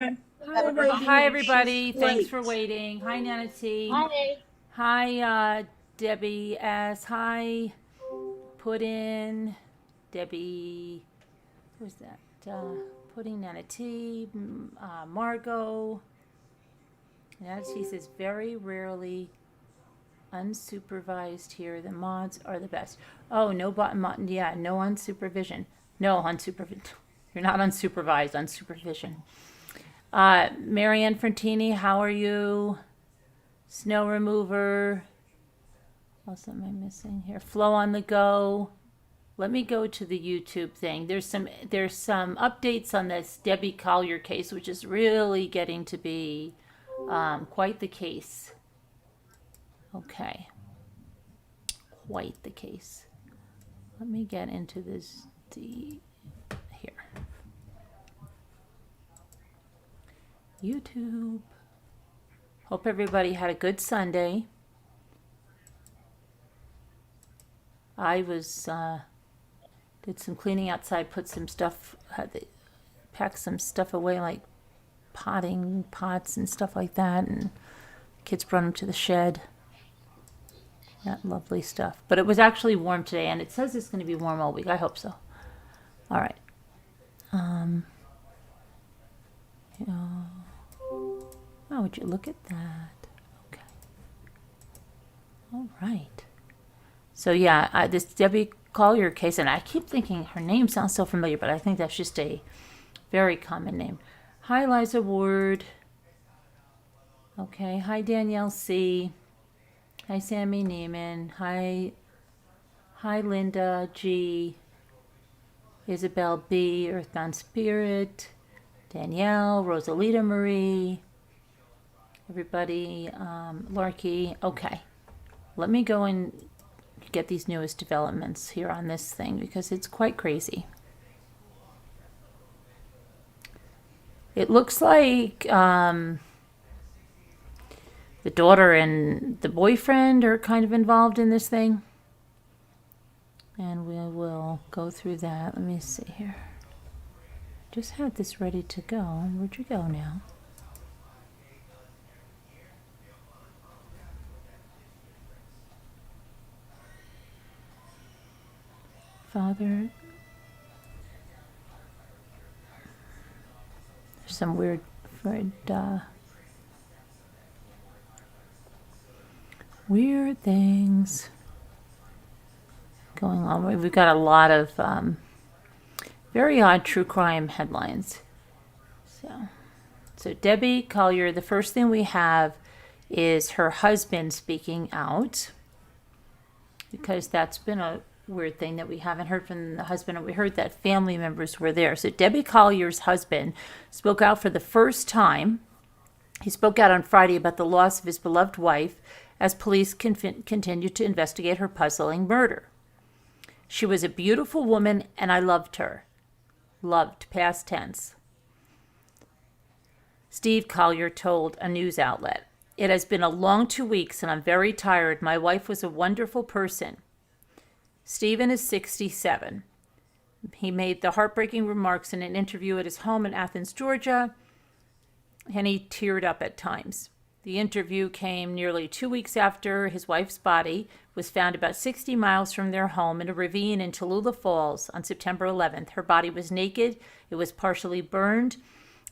Hi, everybody. Thanks for waiting. Hi, Nana T. Hi. Hi, Debbie S. Hi, Puddin. Debbie. Who's that? Pudding, Nana T. Margot. Nana T says, very rarely unsupervised here. The mods are the best. Oh, no button. Yeah, no unsupervision. No unsupervision. You're not unsupervised, unsupervision. Marianne Frontini, how are you? Snow remover. What else am I missing here? Flow on the go. Let me go to the YouTube thing. There's some updates on this Debbie Collier case, which is really getting to be quite the case. Okay. Quite the case. Let me get into this here. YouTube. Hope everybody had a good Sunday. I was did some cleaning outside, put some stuff, packed some stuff away like potting pots and stuff like that, and kids brought them to the shed. That lovely stuff. But it was actually warm today, and it says it's going to be warm all week. I hope so. All right. Oh, would you look at that? Okay. All right. So yeah, this Debbie Collier case, and I keep thinking her name sounds so familiar, but I think that's just a very common name. Hi, Liza Ward. Okay. Hi, Danielle C. Hi, Sammy Neiman. Hi, Linda G. Isabel B. Earthbound Spirit. Danielle, Rosalita Marie. Everybody, Larky. Okay. Let me go and get these newest developments here on this thing because it's quite crazy. It looks like the daughter and the boyfriend are kind of involved in this thing. And we will go through that. Let me see here. Just had this ready to go. Where'd you go now? Father. There's some weird things going on. We've got a lot of very odd true crime headlines. So Debbie Collier, the first thing we have is her husband speaking out, because that's been a weird thing that we haven't heard from the husband, and we heard that family members were there. So Debbie Collier's husband spoke out for the first time. He spoke out on Friday about the loss of his beloved wife as police continued to investigate her puzzling murder. She was a beautiful woman, and I loved her. Loved, past tense. Steve Collier told a news outlet, "It has been a long 2 weeks, and I'm very tired. My wife was a wonderful person." Stephen is 67. He made the heartbreaking remarks in an interview at his home in Athens, Georgia, and he teared up at times. The interview came nearly 2 weeks after his wife's body was found about 60 miles from their home in a ravine in Tallulah Falls on September 11th. Her body was naked, it was partially burned,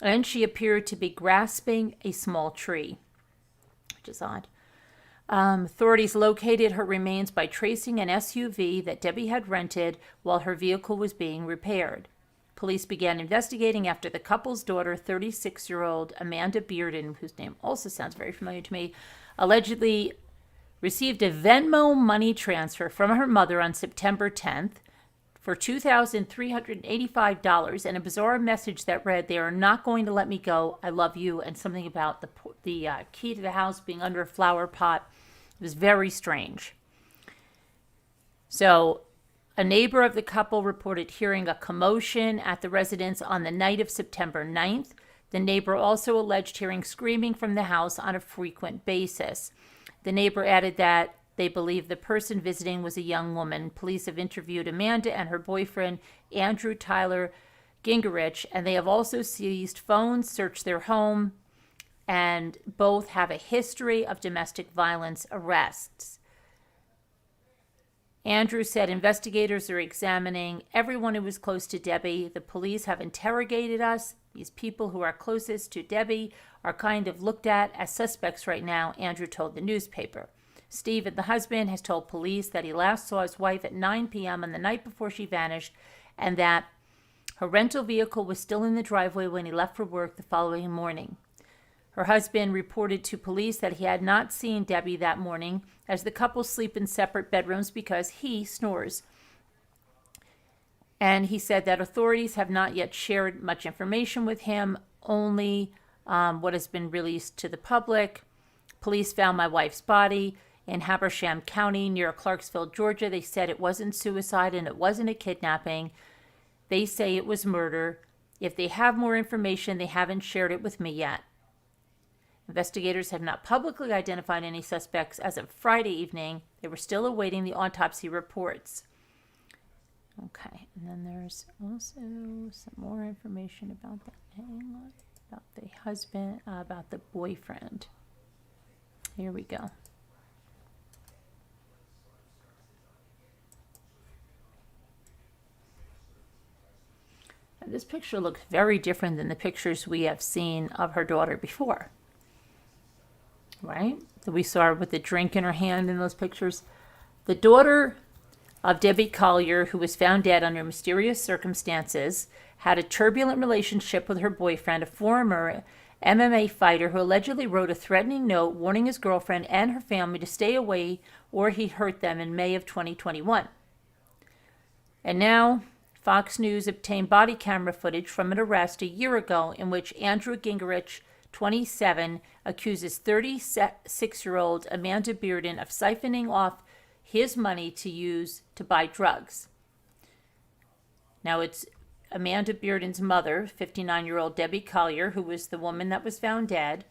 and she appeared to be grasping a small tree, which is odd. Authorities located her remains by tracing an SUV that Debbie had rented while her vehicle was being repaired. Police began investigating after the couple's daughter, 36-year-old Amanda Bearden, whose name also sounds very familiar to me, allegedly received a Venmo money transfer from her mother on September 10th for $2,385 and a bizarre message that read, "They are not going to let me go. I love you," and something about the key to the house being under a flower pot. It was very strange. So a neighbor of the couple reported hearing a commotion at the residence on the night of September 9th. The neighbor also alleged hearing screaming from the house on a frequent basis. The neighbor added that they believe the person visiting was a young woman. Police have interviewed Amanda and her boyfriend, Andrew Tyler Gingerich, and they have also seized phones, searched their home, and both have a history of domestic violence arrests. Andrew said investigators are examining everyone who was close to Debbie. The police have interrogated us. These people who are closest to Debbie are kind of looked at as suspects right now, Andrew told the newspaper. Steve, the husband, has told police that he last saw his wife at 9 p.m. on the night before she vanished, and that her rental vehicle was still in the driveway when he left for work the following morning. Her husband reported to police that he had not seen Debbie that morning, as the couple sleep in separate bedrooms because he snores. And he said that authorities have not yet shared much information with him, only what has been released to the public. Police found my wife's body in Habersham County near Clarksville, Georgia. They said it wasn't suicide and it wasn't a kidnapping. They say it was murder. If they have more information, they haven't shared it with me yet. Investigators have not publicly identified any suspects as of Friday evening. They were still awaiting the autopsy reports. Okay, and then there's also some more information about that. Hang on. About the husband, about the boyfriend. Here we go. This picture looks very different than the pictures we have seen of her daughter before. Right? That we saw her with the drink in her hand in those pictures. The daughter of Debbie Collier, who was found dead under mysterious circumstances, had a turbulent relationship with her boyfriend, a former MMA fighter who allegedly wrote a threatening note warning his girlfriend and her family to stay away or he'd hurt them in May of 2021. And now, Fox News obtained body camera footage from an arrest a year ago in which Andrew Gingerich, 27, accuses 36-year-old Amanda Bearden of siphoning off his money to use to buy drugs. Now, it's Amanda Bearden's mother, 59-year-old Debbie Collier, who was the woman that was found dead.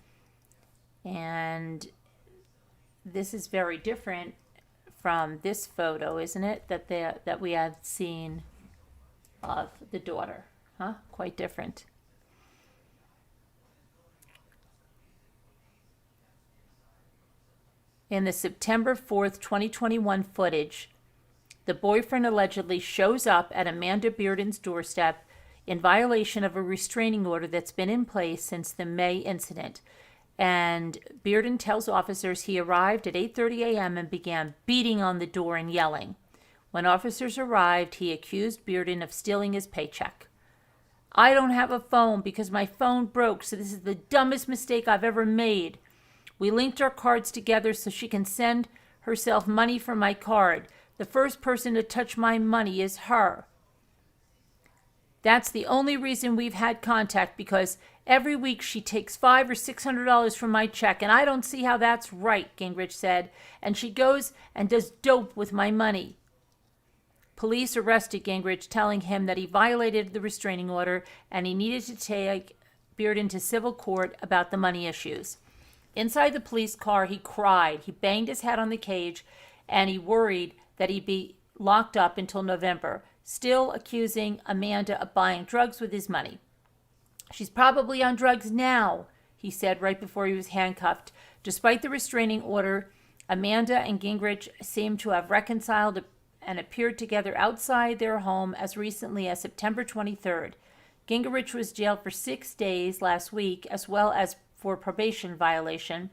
And this is very different from this photo, isn't it? That we had seen of the daughter. Huh? Quite different. In the September 4th, 2021 footage, the boyfriend allegedly shows up at Amanda Bearden's doorstep in violation of a restraining order that's been in place since the May incident. And Bearden tells officers he arrived at 8:30 a.m. and began beating on the door and yelling. When officers arrived, he accused Bearden of stealing his paycheck. I don't have a phone because my phone broke, so this is the dumbest mistake I've ever made. We linked our cards together so she can send herself money from my card. The first person to touch my money is her. That's the only reason we've had contact, because every week she takes $500 or $600 from my check, and I don't see how that's right, Gingrich said, and she goes and does dope with my money. Police arrested Gingrich, telling him that he violated the restraining order and he needed to take Bearden to civil court about the money issues. Inside the police car, he cried. He banged his head on the cage, and he worried that he'd be locked up until November, still accusing Amanda of buying drugs with his money. She's probably on drugs now, he said right before he was handcuffed. Despite the restraining order, Amanda and Gingrich seem to have reconciled and appeared together outside their home as recently as September 23rd. Gingrich was jailed for 6 days last week, as well as for probation violation,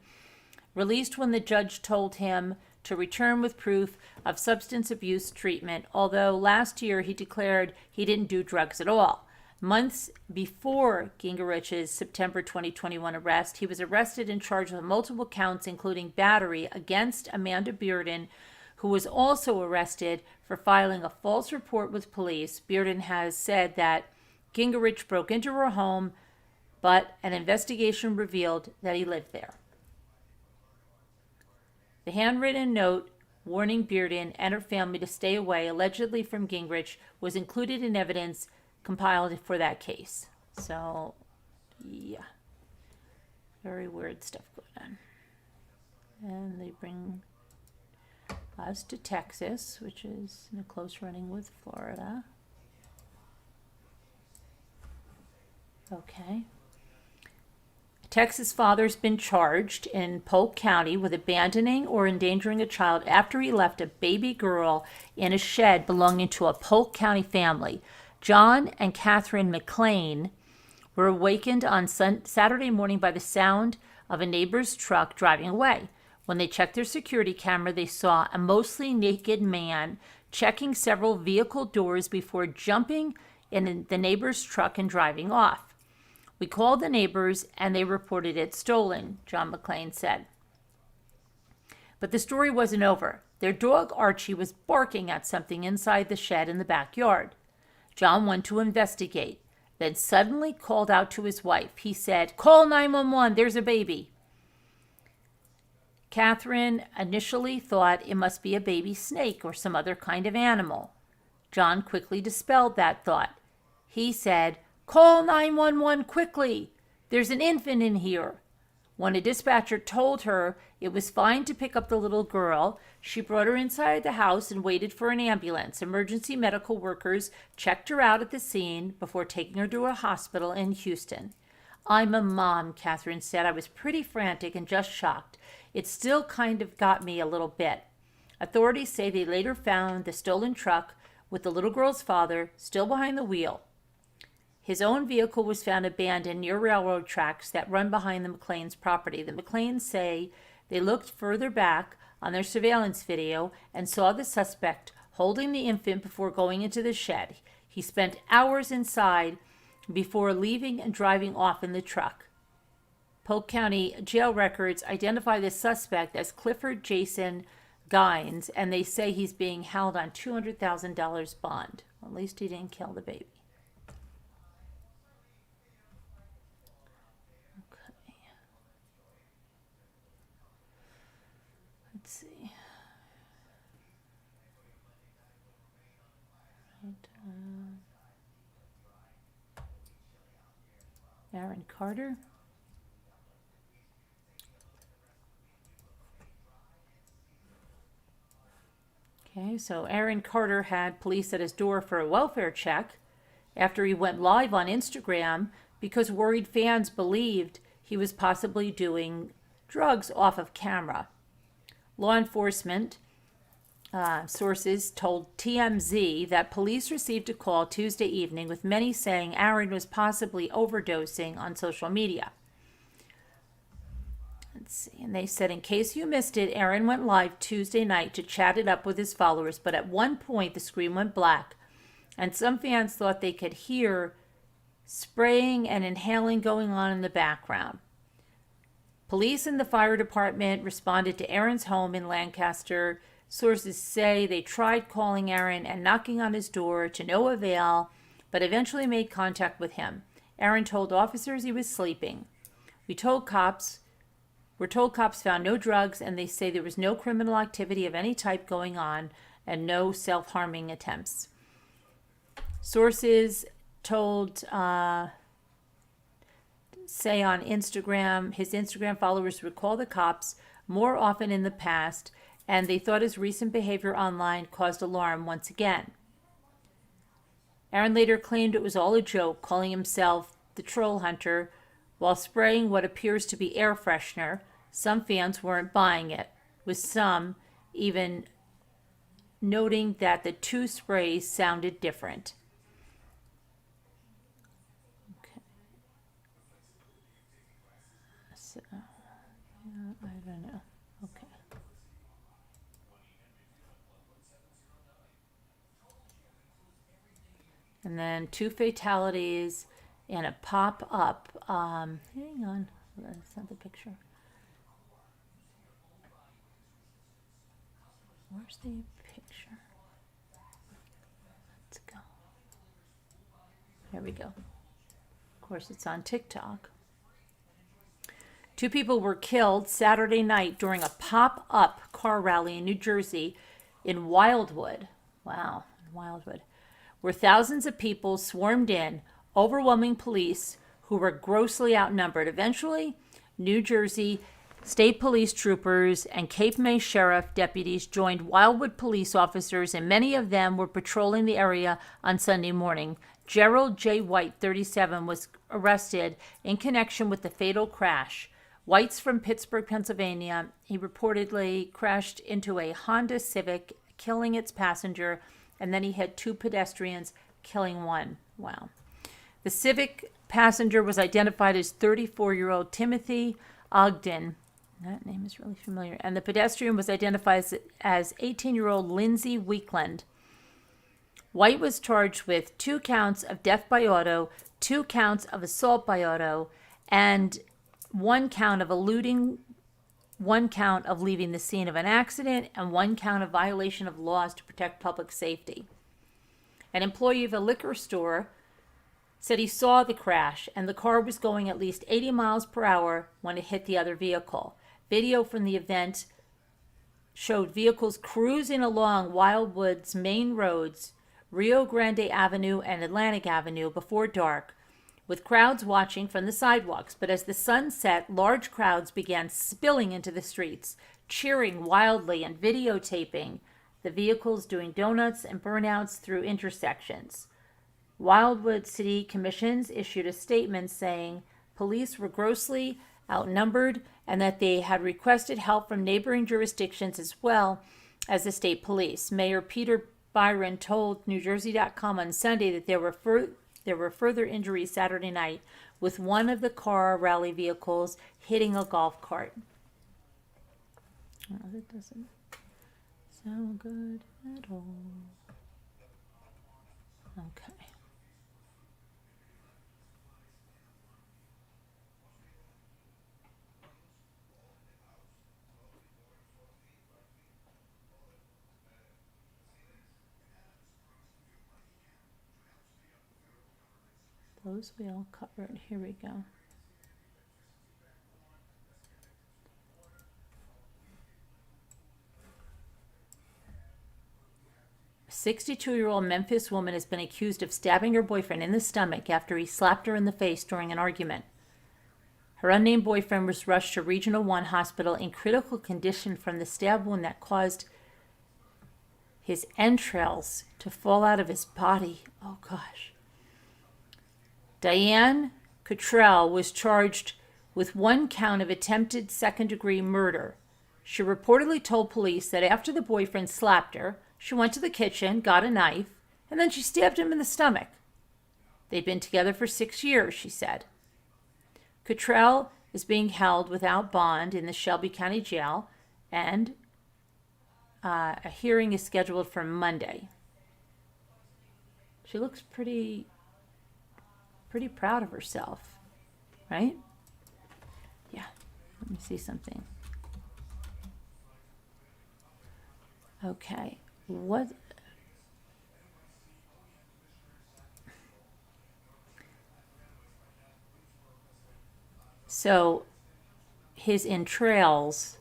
released when the judge told him to return with proof of substance abuse treatment, although last year he declared he didn't do drugs at all. Months before Gingerich's September 2021 arrest, he was arrested and charged with multiple counts, including battery against Amanda Bearden, who was also arrested for filing a false report with police. Bearden has said that Gingerich broke into her home, but an investigation revealed that he lived there. The handwritten note warning Bearden and her family to stay away, allegedly from Gingrich, was included in evidence compiled for that case. So, yeah. Very weird stuff going on. And they bring us to Texas, which is in a close running with Florida. Okay. A Texas father's been charged in Polk County with abandoning or endangering a child after he left a baby girl in a shed belonging to a Polk County family. John and Catherine McLean were awakened on Saturday morning by the sound of a neighbor's truck driving away. When they checked their security camera, they saw a mostly naked man checking several vehicle doors before jumping in the neighbor's truck and driving off. We called the neighbors and they reported it stolen, John McLean said. But the story wasn't over. Their dog Archie was barking at something inside the shed in the backyard. John went to investigate, then suddenly called out to his wife. He said, "Call 911, there's a baby." Catherine initially thought it must be a baby snake or some other kind of animal. John quickly dispelled that thought. He said, "Call 911 quickly. There's an infant in here." When a dispatcher told her it was fine to pick up the little girl, she brought her inside the house and waited for an ambulance. Emergency medical workers checked her out at the scene before taking her to a hospital in Houston. "I'm a mom," Catherine said. "I was pretty frantic and just shocked. It still kind of got me a little bit." Authorities say they later found the stolen truck with the little girl's father still behind the wheel. His own vehicle was found abandoned near railroad tracks that run behind the McLean's property. The McLeans say they looked further back on their surveillance video and saw the suspect holding the infant before going into the shed. He spent hours inside before leaving and driving off in the truck. Polk County jail records identify the suspect as Clifford Jason Gines, and they say he's being held on $200,000 bond. Well, at least he didn't kill the baby. Okay. Let's see. Aaron Carter. Okay, so Aaron Carter had police at his door for a welfare check after he went live on Instagram because worried fans believed he was possibly doing drugs off of camera. Law enforcement sources told TMZ that police received a call Tuesday evening with many saying Aaron was possibly overdosing on social media. Let's see. And they said, in case you missed it, Aaron went live Tuesday night to chat it up with his followers, but at one point the screen went black, and some fans thought they could hear spraying and inhaling going on in the background. Police and the fire department responded to Aaron's home in Lancaster. Sources say they tried calling Aaron and knocking on his door to no avail, but eventually made contact with him. Aaron told officers he was sleeping. We're told cops found no drugs, and they say there was no criminal activity of any type going on and no self-harming attempts. Sources told say on Instagram, his Instagram followers would call the cops more often in the past, and they thought his recent behavior online caused alarm once again. Aaron later claimed it was all a joke, calling himself the troll hunter while spraying what appears to be air freshener. Some fans weren't buying it, with some even noting that the two sprays sounded different. Okay. So, I don't know. Okay. And then 2 fatalities and a pop-up. Hang on. That's not the picture. Where's the picture? Let's go. There we go. Of course, it's on TikTok. 2 people were killed Saturday night during a pop-up car rally in New Jersey in Wildwood. Wow, Wildwood. Where thousands of people swarmed in, overwhelming police who were grossly outnumbered. Eventually, New Jersey State Police troopers and Cape May Sheriff deputies joined Wildwood police officers, and many of them were patrolling the area on Sunday morning. Gerald J. White, 37, was arrested in connection with the fatal crash. White's from Pittsburgh, Pennsylvania. He reportedly crashed into a Honda Civic, killing its passenger, and then he had 2 pedestrians, killing 1. Wow. The Civic passenger was identified as 34-year-old Timothy Ogden. That name is really familiar. And the pedestrian was identified as 18-year-old Lindsay Weekland. White was charged with 2 counts of death by auto, 2 counts of assault by auto, and 1 count of eluding, 1 count of leaving the scene of an accident, and 1 count of violation of laws to protect public safety. An employee of a liquor store said he saw the crash, and the car was going at least 80 miles per hour when it hit the other vehicle. Video from the event showed vehicles cruising along Wildwood's main roads, Rio Grande Avenue and Atlantic Avenue, before dark, with crowds watching from the sidewalks. But as the sun set, large crowds began spilling into the streets, cheering wildly and videotaping the vehicles doing donuts and burnouts through intersections. Wildwood City Commissions issued a statement saying police were grossly outnumbered and that they had requested help from neighboring jurisdictions as well as the state police. Mayor Peter Byron told NewJersey.com on Sunday that there were further injuries Saturday night, with one of the car rally vehicles hitting a golf cart. Oh, that doesn't sound good at all. Okay. Those we all covered. Here we go. A 62-year-old Memphis woman has been accused of stabbing her boyfriend in the stomach after he slapped her in the face during an argument. Her unnamed boyfriend was rushed to Regional 1 Hospital in critical condition from the stab wound that caused his entrails to fall out of his body. Oh, gosh. Diane Cottrell was charged with 1 count of attempted second-degree murder. She reportedly told police that after the boyfriend slapped her, she went to the kitchen, got a knife, and then she stabbed him in the stomach. They'd been together for 6 years, she said. Cottrell is being held without bond in the Shelby County Jail, and a hearing is scheduled for Monday. She looks pretty proud of herself, right? Yeah, let me see something. Okay, what? So his entrails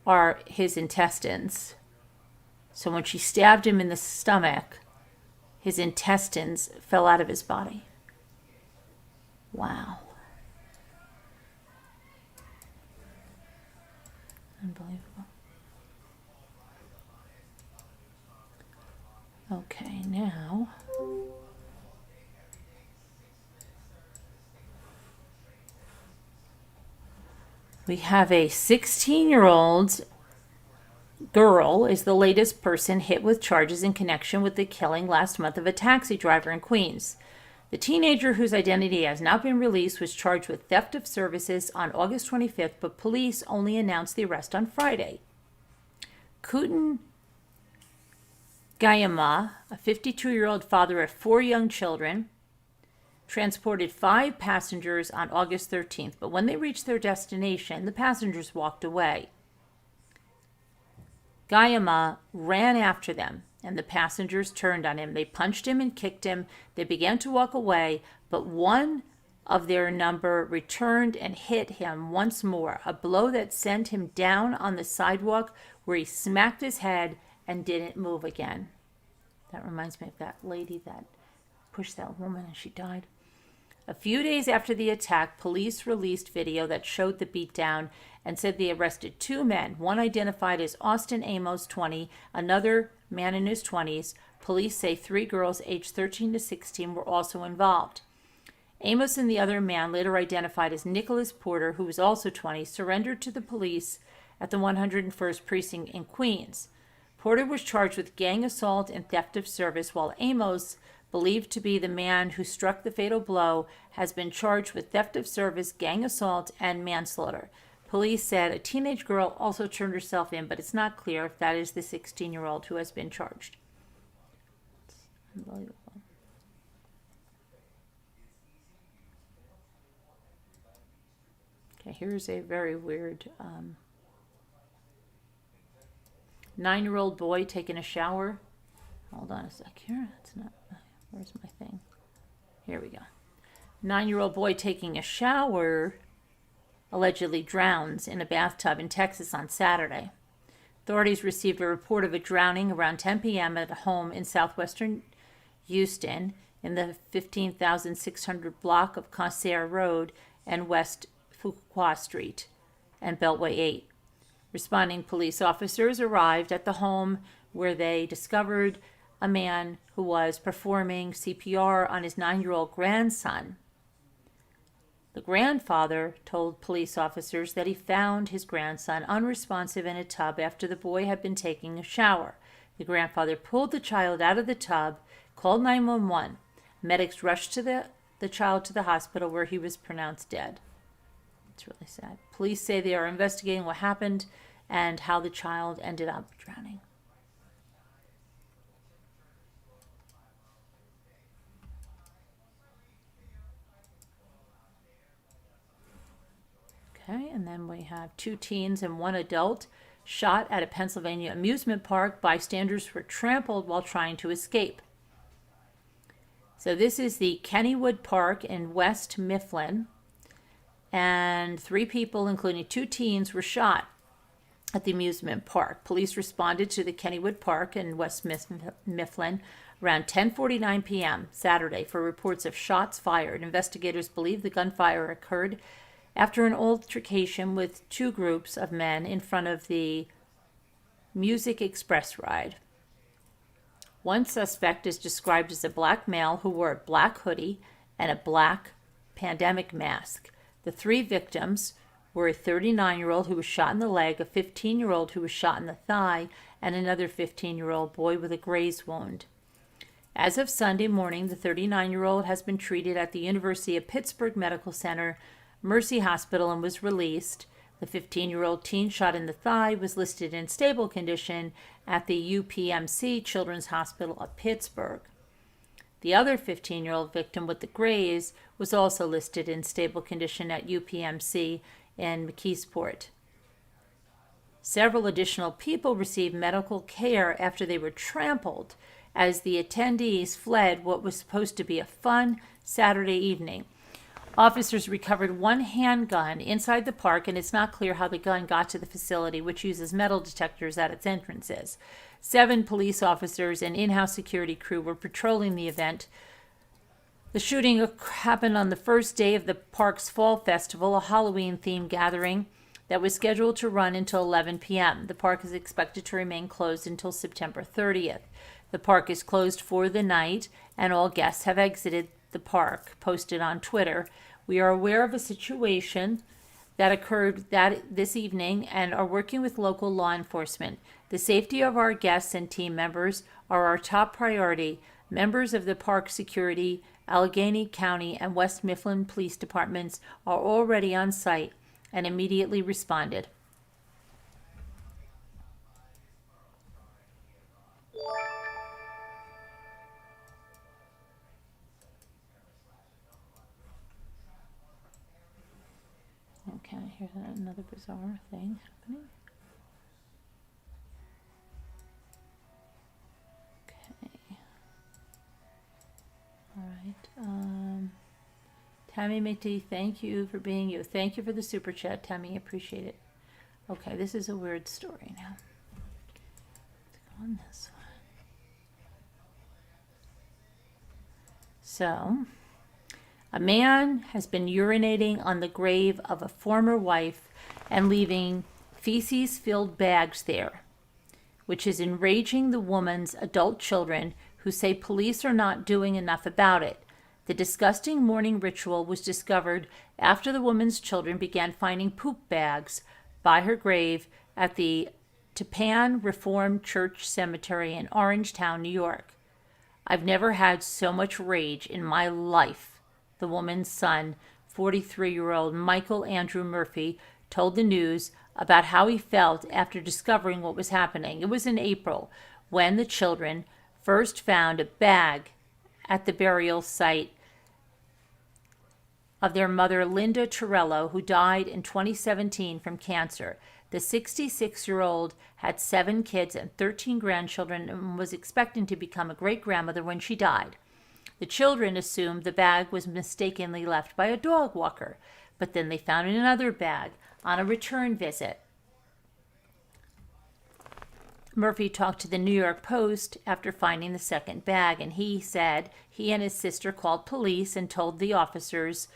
are his intestines. So when she stabbed him in the stomach, his intestines fell out of his body. Wow. Unbelievable. Okay, now we have a 16-year-old girl is the latest person hit with charges in connection with the killing last month of a taxi driver in Queens. The teenager, whose identity has not been released, was charged with theft of services on August 25th, but police only announced the arrest on Friday. Kutin Gayama, a 52-year-old father of 4 young children, transported 5 passengers on August 13th, but when they reached their destination, the passengers walked away. Gayama ran after them, and the passengers turned on him. They punched him and kicked him. They began to walk away, but one of their number returned and hit him once more, a blow that sent him down on the sidewalk where he smacked his head and didn't move again. That reminds me of that lady that pushed that woman and she died. A few days after the attack, police released video that showed the beatdown and said they arrested 2 men, one identified as Austin Amos, 20, another man in his 20s, Police say 3 girls aged 13 to 16 were also involved. Amos and the other man, later identified as Nicholas Porter, who was also 20, surrendered to the police at the 101st Precinct in Queens. Porter was charged with gang assault and theft of service, while Amos, believed to be the man who struck the fatal blow, has been charged with theft of service, gang assault, and manslaughter. Police said a teenage girl also turned herself in, but it's not clear if that is the 16-year-old who has been charged. It's unbelievable. Okay, here's a very weird 9-year-old boy taking a shower. Hold on a sec here. That's not. Where's my thing? Here we go. 9-year-old boy taking a shower allegedly drowns in a bathtub in Texas on Saturday. Authorities received a report of a drowning around 10 p.m. at a home in southwestern Houston in the 15,600 block of Collier Road and West Fuqua Street and Beltway 8. Responding police officers arrived at the home where they discovered a man who was performing CPR on his 9-year-old grandson. The grandfather told police officers that he found his grandson unresponsive in a tub after the boy had been taking a shower. The grandfather pulled the child out of the tub, called 911. Medics rushed to the child to the hospital where he was pronounced dead. It's really sad. Police say they are investigating what happened and how the child ended up drowning. Okay, and then we have 2 teens and 1 adult shot at a Pennsylvania amusement park. Bystanders were trampled while trying to escape. So this is the Kennywood Park in West Mifflin. And 3 people, including 2 teens, were shot at the amusement park. Police responded to the Kennywood Park in West Mifflin around 10:49 p.m. Saturday for reports of shots fired. Investigators believe the gunfire occurred after an altercation with 2 groups of men in front of the Music Express ride. One suspect is described as a black male who wore a black hoodie and a black pandemic mask. The 3 victims were a 39-year-old who was shot in the leg, a 15-year-old who was shot in the thigh, and another 15-year-old boy with a graze wound. As of Sunday morning, the 39-year-old has been treated at the University of Pittsburgh Medical Center, Mercy Hospital, and was released. The 15-year-old teen shot in the thigh was listed in stable condition at the UPMC Children's Hospital of Pittsburgh. The other 15-year-old victim with the graze was also listed in stable condition at UPMC in McKeesport. Several additional people received medical care after they were trampled as the attendees fled what was supposed to be a fun Saturday evening. Officers recovered 1 handgun inside the park, and it's not clear how the gun got to the facility, which uses metal detectors at its entrances. 7 police officers and in-house security crew were patrolling the event. The shooting happened on the first day of the park's Fall Festival, a Halloween-themed gathering that was scheduled to run until 11 p.m. The park is expected to remain closed until September 30th. The park is closed for the night, and all guests have exited the park, posted on Twitter. We are aware of a situation that occurred this evening and are working with local law enforcement. The safety of our guests and team members are our top priority. Members of the park security, Allegheny County, and West Mifflin Police Departments are already on site and immediately responded. Okay, here's another bizarre thing happening. Okay. All right. Tammy McD, thank you for being you. Thank you for the super chat, Tammy. Appreciate it. Okay, this is a weird story now. Let's go on this one. So, a man has been urinating on the grave of a former wife and leaving feces-filled bags there, which is enraging the woman's adult children who say police are not doing enough about it. The disgusting morning ritual was discovered after the woman's children began finding poop bags by her grave at the Tapan Reformed Church Cemetery in Orangetown, New York. I've never had so much rage in my life, the woman's son, 43-year-old Michael Andrew Murphy, told the news about how he felt after discovering what was happening. It was in April when the children first found a bag at the burial site of their mother, Linda Torello, who died in 2017 from cancer. The 66-year-old had 7 kids and 13 grandchildren and was expecting to become a great-grandmother when she died. The children assumed the bag was mistakenly left by a dog walker, but then they found another bag on a return visit. Murphy talked to the New York Post after finding the second bag, and he said he and his sister called police and told the officers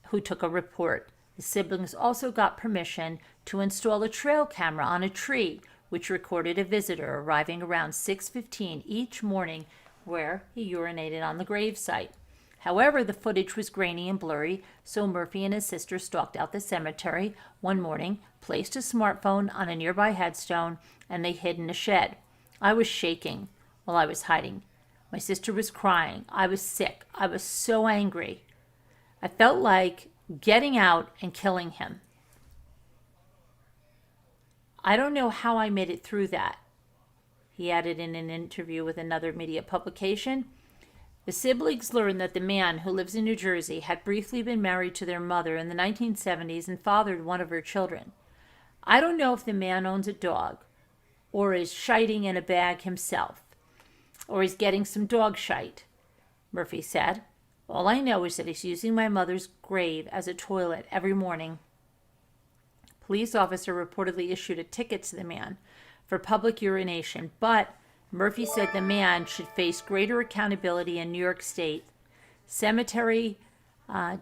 who took a report. The siblings also got permission to install a trail camera on a tree, which recorded a visitor arriving around 6:15 each morning where he urinated on the gravesite. However, the footage was grainy and blurry, so Murphy and his sister stalked out the cemetery one morning, placed a smartphone on a nearby headstone, and they hid in a shed. I was shaking while I was hiding. My sister was crying. I was sick. I was so angry. I felt like getting out and killing him. I don't know how I made it through that, he added in an interview with another media publication. The siblings learned that the man, who lives in New Jersey, had briefly been married to their mother in the 1970s and fathered one of her children. I don't know if the man owns a dog, or is shiting in a bag himself, or is getting some dog shite, Murphy said. All I know is that he's using my mother's grave as a toilet every morning. A police officer reportedly issued a ticket to the man for public urination, but Murphy said the man should face greater accountability in New York State. Cemetery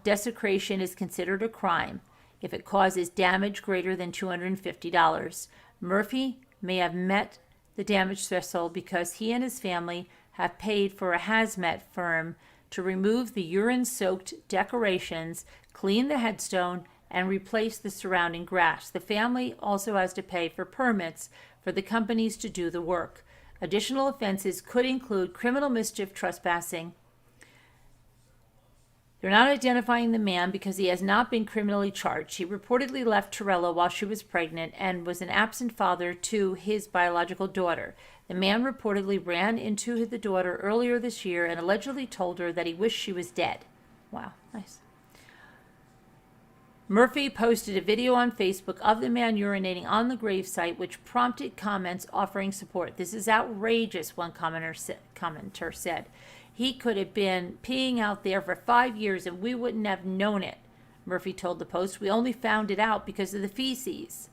desecration is considered a crime if it causes damage greater than $250. Murphy may have met the damage threshold because he and his family have paid for a hazmat firm to remove the urine-soaked decorations, clean the headstone, and replace the surrounding grass. The family also has to pay for permits for the companies to do the work. Additional offenses could include criminal mischief, trespassing. They're not identifying the man because he has not been criminally charged. He reportedly left Torello while she was pregnant and was an absent father to his biological daughter. The man reportedly ran into the daughter earlier this year and allegedly told her that he wished she was dead. Wow, nice. Murphy posted a video on Facebook of the man urinating on the gravesite, which prompted comments offering support. This is outrageous, one commenter said. He could have been peeing out there for 5 years and we wouldn't have known it, Murphy told the Post. We only found it out because of the feces.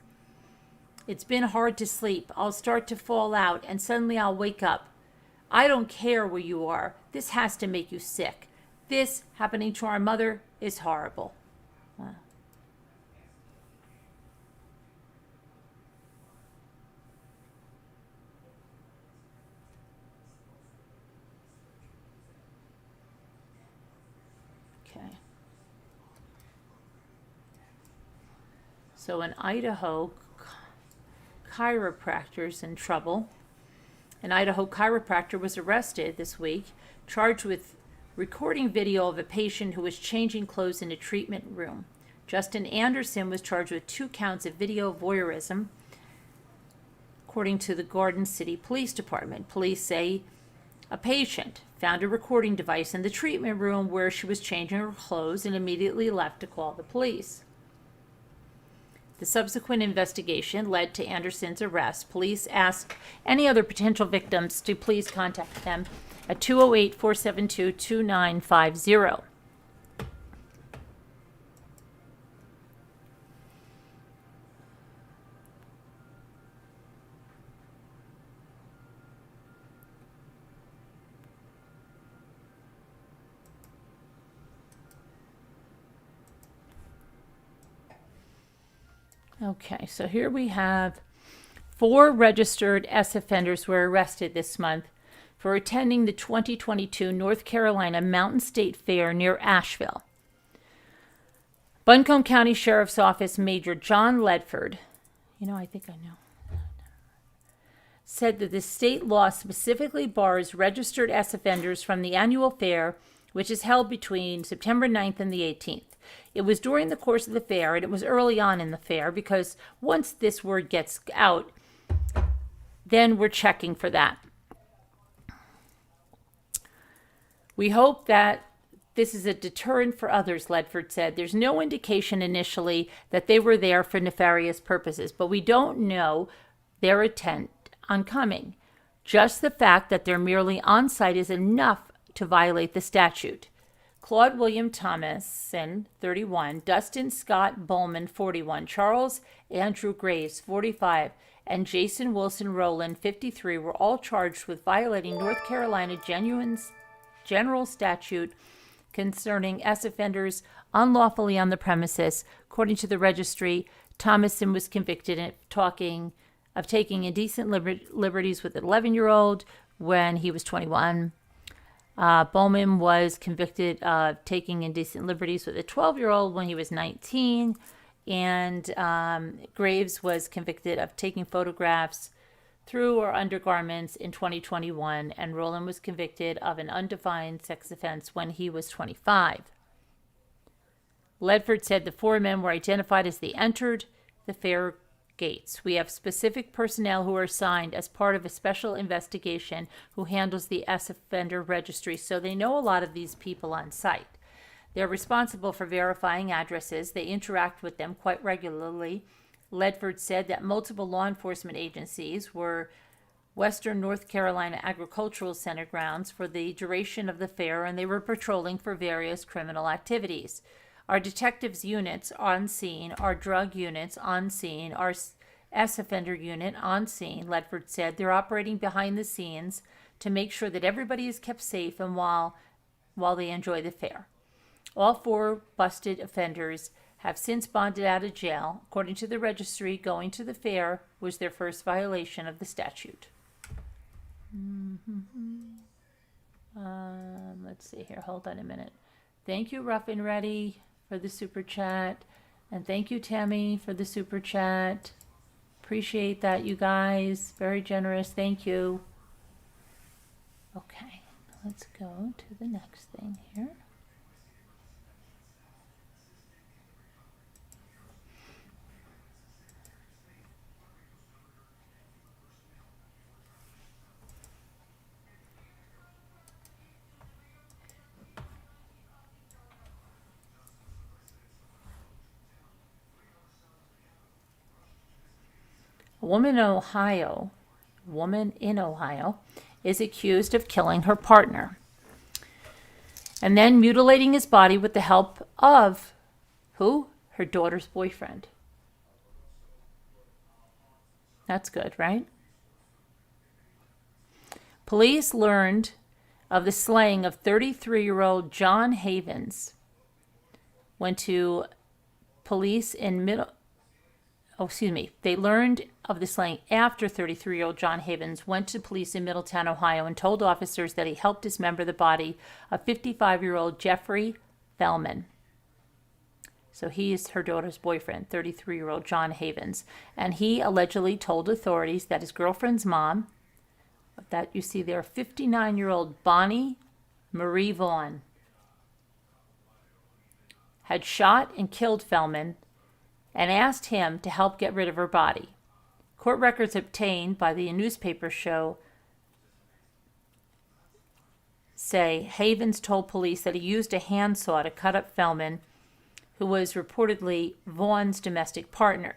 It's been hard to sleep. I'll start to fall out and suddenly I'll wake up. I don't care where you are. This has to make you sick. This happening to our mother is horrible. Wow. So in Idaho, chiropractor's in trouble. An Idaho chiropractor was arrested this week, charged with recording video of a patient who was changing clothes in a treatment room. Justin Anderson was charged with 2 counts of video voyeurism, according to the Garden City Police Department. Police say a patient found a recording device in the treatment room where she was changing her clothes and immediately left to call the police. The subsequent investigation led to Anderson's arrest. Police asked any other potential victims to please contact them at 208-472-2950. Okay, so here we have 4 registered S offenders were arrested this month for attending the 2022 North Carolina Mountain State Fair near Asheville. Buncombe County Sheriff's Office Major John Ledford, I think I know, said that the state law specifically bars registered S offenders from the annual fair, which is held between September 9th and the 18th. It was during the course of the fair, and it was early on in the fair, because once this word gets out, then we're checking for that. We hope that this is a deterrent for others, Ledford said. There's no indication initially that they were there for nefarious purposes, but we don't know their intent on coming. Just the fact that they're merely on site is enough to violate the statute. Claude William Thomason, 31, Dustin Scott Bowman, 41, Charles Andrew Graves, 45, and Jason Wilson Rowland, 53, were all charged with violating North Carolina general statute concerning S offenders unlawfully on the premises. According to the registry, Thomason was convicted of taking indecent liberties with an 11-year-old when he was 21. Bowman was convicted of taking indecent liberties with a 12-year-old when he was 19. And Graves was convicted of taking photographs through or undergarments in 2021. And Rowland was convicted of an undefined sex offense when he was 25. Ledford said the four men were identified as they entered the fair gates. We have specific personnel who are assigned as part of a special investigation who handles the S offender registry, so they know a lot of these people on site. They're responsible for verifying addresses. They interact with them quite regularly. Ledford said that multiple law enforcement agencies were Western North Carolina Agricultural Center grounds for the duration of the fair, and they were patrolling for various criminal activities. Our detectives units on scene, our drug units on scene, our S offender unit on scene, Ledford said. They're operating behind the scenes to make sure that everybody is kept safe and while they enjoy the fair. All four busted offenders have since bonded out of jail. According to the registry, going to the fair was their first violation of the statute. Let's see here. Hold on a minute. Thank you, Rough and Ready, for the super chat. And thank you, Tammy, for the super chat. Appreciate that, you guys. Very generous. Thank you. Okay, let's go to the next thing here. A woman in Ohio is accused of killing her partner and then mutilating his body with the help of who? Her daughter's boyfriend. That's good, right? Police learned of the slaying of 33-year-old John Havens. They learned of the slaying after 33-year-old John Havens went to police in Middletown, Ohio, and told officers that he helped dismember the body of 55-year-old Jeffrey Fellman. So he is her daughter's boyfriend, 33-year-old John Havens. And he allegedly told authorities that his girlfriend's mom, that you see there, 59-year-old Bonnie Marie Vaughn, had shot and killed Fellman and asked him to help get rid of her body. Court records obtained by the newspaper show say Havens told police that he used a handsaw to cut up Fellman, who was reportedly Vaughn's domestic partner.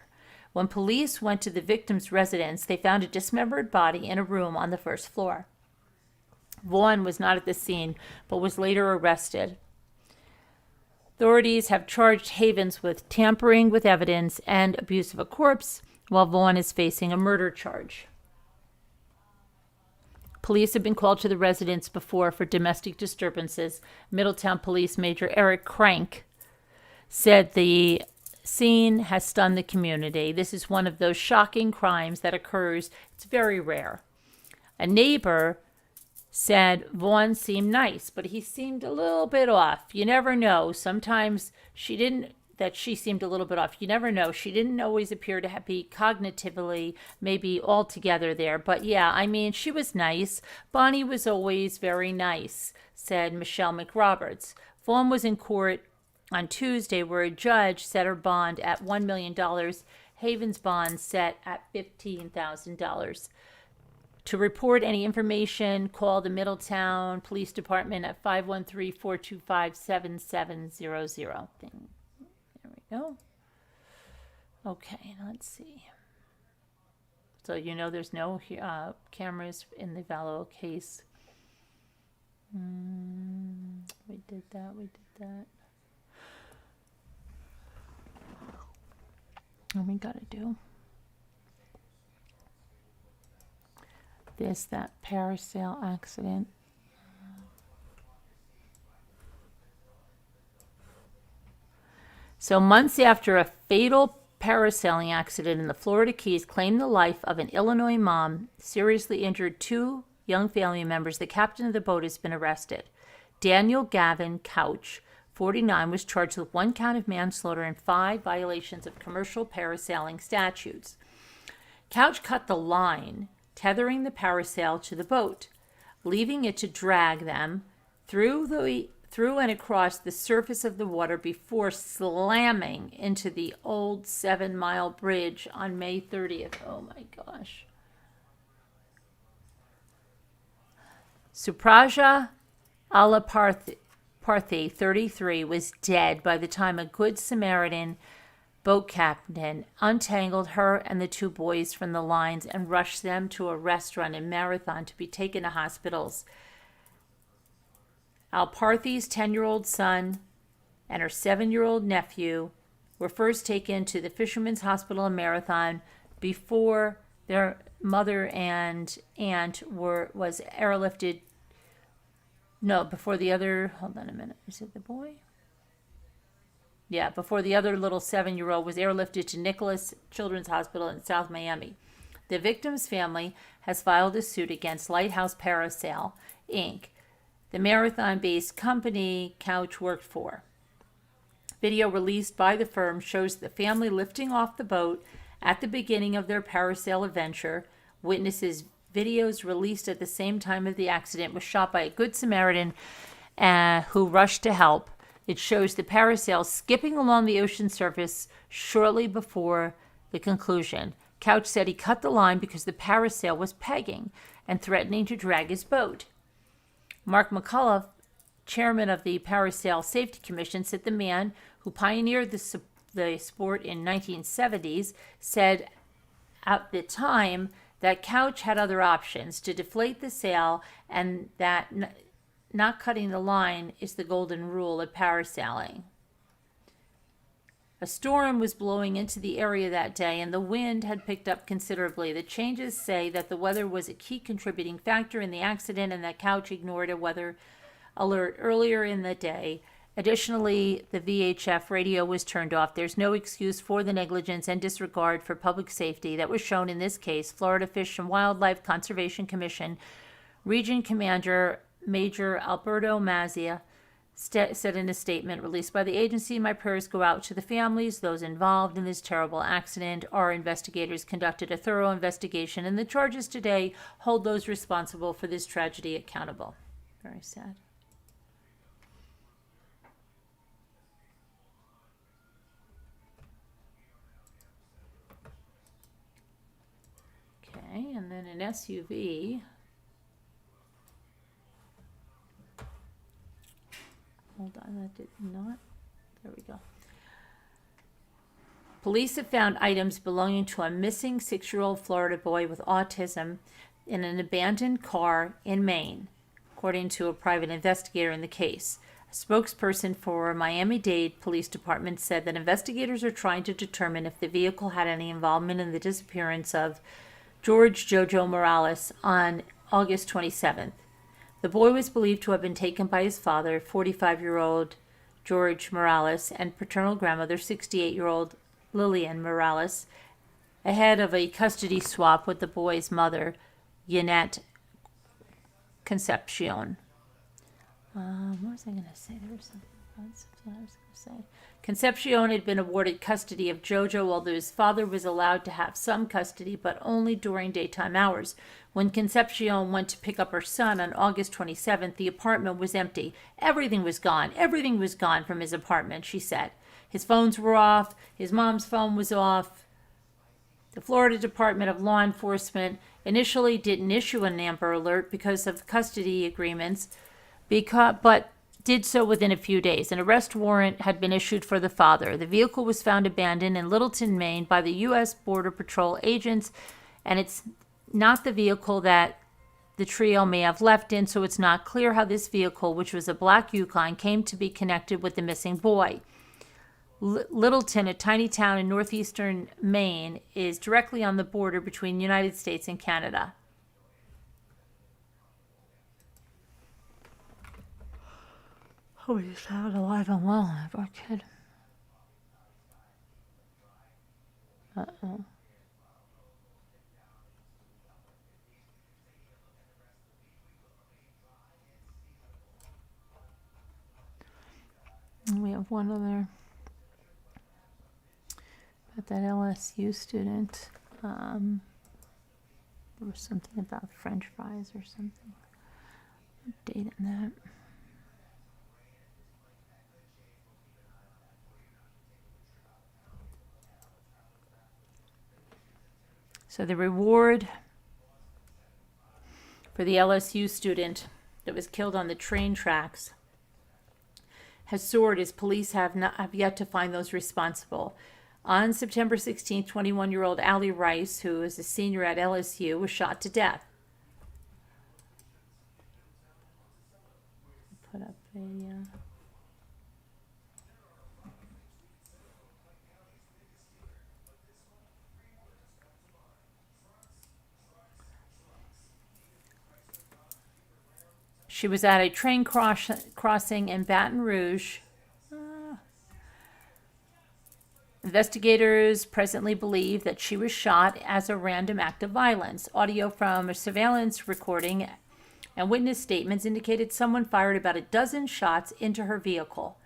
When police went to the victim's residence, they found a dismembered body in a room on the first floor. Vaughn was not at the scene, but was later arrested. Authorities have charged Havens with tampering with evidence and abuse of a corpse, while Vaughn is facing a murder charge. Police have been called to the residence before for domestic disturbances. Middletown Police Major Eric Crank said the scene has stunned the community. This is one of those shocking crimes that occurs. It's very rare. A neighbor said Vaughn seemed nice, but he seemed a little bit off. You never know. Sometimes she seemed a little bit off. You never know. She didn't always appear to be cognitively maybe altogether there. But yeah, I mean, she was nice. Bonnie was always very nice, said Michelle McRoberts. Vaughn was in court on Tuesday where a judge set her bond at $1 million. Haven's bond set at $15,000. To report any information, call the Middletown Police Department at 513-425-7700. There we go. Okay, let's see. So you know there's no cameras in the Vallow case. We did that. And we gotta do that Parasail Accident. So months after a fatal parasailing accident in the Florida Keys claimed the life of an Illinois mom, seriously injured two young family members, the captain of the boat has been arrested. Daniel Gavin Couch, 49, was charged with 1 count of manslaughter and 5 violations of commercial parasailing statutes. Couch cut the line tethering the parasail to the boat, leaving it to drag them through and across the surface of the water before slamming into the old 7-mile bridge on May 30th. Oh my gosh. Supraja Alaparthi, 33, was dead by the time a Good Samaritan boat captain untangled her and the 2 boys from the lines and rushed them to a restaurant in Marathon to be taken to hospitals. Alparthi's 10-year-old son and her 7-year-old nephew were first taken to the Fisherman's Hospital in Marathon before their mother and aunt was airlifted. No, before the other, hold on a minute, is it the boy? Yeah, before the other little 7-year-old was airlifted to Nicholas Children's Hospital in South Miami. The victim's family has filed a suit against Lighthouse Parasail, Inc., the Marathon-based company Couch worked for. Video released by the firm shows the family lifting off the boat at the beginning of their parasail adventure. Witnesses' videos released at the same time of the accident was shot by a Good Samaritan who rushed to help. It shows the parasail skipping along the ocean surface shortly before the conclusion. Couch said he cut the line because the parasail was pegging and threatening to drag his boat. Mark McCullough, chairman of the Parasail Safety Commission, said the man who pioneered the sport in 1970s said at the time that Couch had other options to deflate the sail and that not cutting the line is the golden rule of parasailing. A storm was blowing into the area that day, and the wind had picked up considerably. The changes say that the weather was a key contributing factor in the accident and that Couch ignored a weather alert earlier in the day. Additionally, the VHF radio was turned off. There's no excuse for the negligence and disregard for public safety that was shown in this case. Florida Fish and Wildlife Conservation Commission Region Commander Major Alberto Mazzia said in a statement released by the agency, "My prayers go out to the families, those involved in this terrible accident. Our investigators conducted a thorough investigation, and the charges today hold those responsible for this tragedy accountable." Very sad. Okay, and then an SUV. Hold on, that did not. There we go. Police have found items belonging to a missing 6-year-old Florida boy with autism in an abandoned car in Maine, according to a private investigator in the case. A spokesperson for Miami-Dade Police Department said that investigators are trying to determine if the vehicle had any involvement in the disappearance of George Jojo Morales on August 27th. The boy was believed to have been taken by his father, 45-year-old George Morales, and paternal grandmother, 68-year-old Lillian Morales, ahead of a custody swap with the boy's mother, Yannette Concepcion. What was I going to say? There was something I was going to say. Concepcion had been awarded custody of Jojo, although his father was allowed to have some custody, but only during daytime hours. When Concepcion went to pick up her son on August 27th, the apartment was empty. Everything was gone. Everything was gone from his apartment, she said. His phones were off. His mom's phone was off. The Florida Department of Law Enforcement initially didn't issue an Amber Alert because of custody agreements, but did so within a few days. An arrest warrant had been issued for the father. The vehicle was found abandoned in Littleton, Maine by the U.S. Border Patrol agents, and it's not the vehicle that the trio may have left in, so it's not clear how this vehicle, which was a black Yukon, came to be connected with the missing boy. Littleton, a tiny town in northeastern Maine, is directly on the border between the United States and Canada. Oh, he's out alive and well, poor kid. Uh-oh. And we have one other about that LSU student. There was something about French fries or something. Updating that. So the reward for the LSU student that was killed on the train tracks has soared as police have yet to find those responsible. On September 16th, 21-year-old Allie Rice, who is a senior at LSU, was shot to death. Put up a... She was at a train crossing in Baton Rouge. Investigators presently believe that she was shot as a random act of violence. Audio from a surveillance recording and witness statements indicated someone fired about a dozen shots into her vehicle.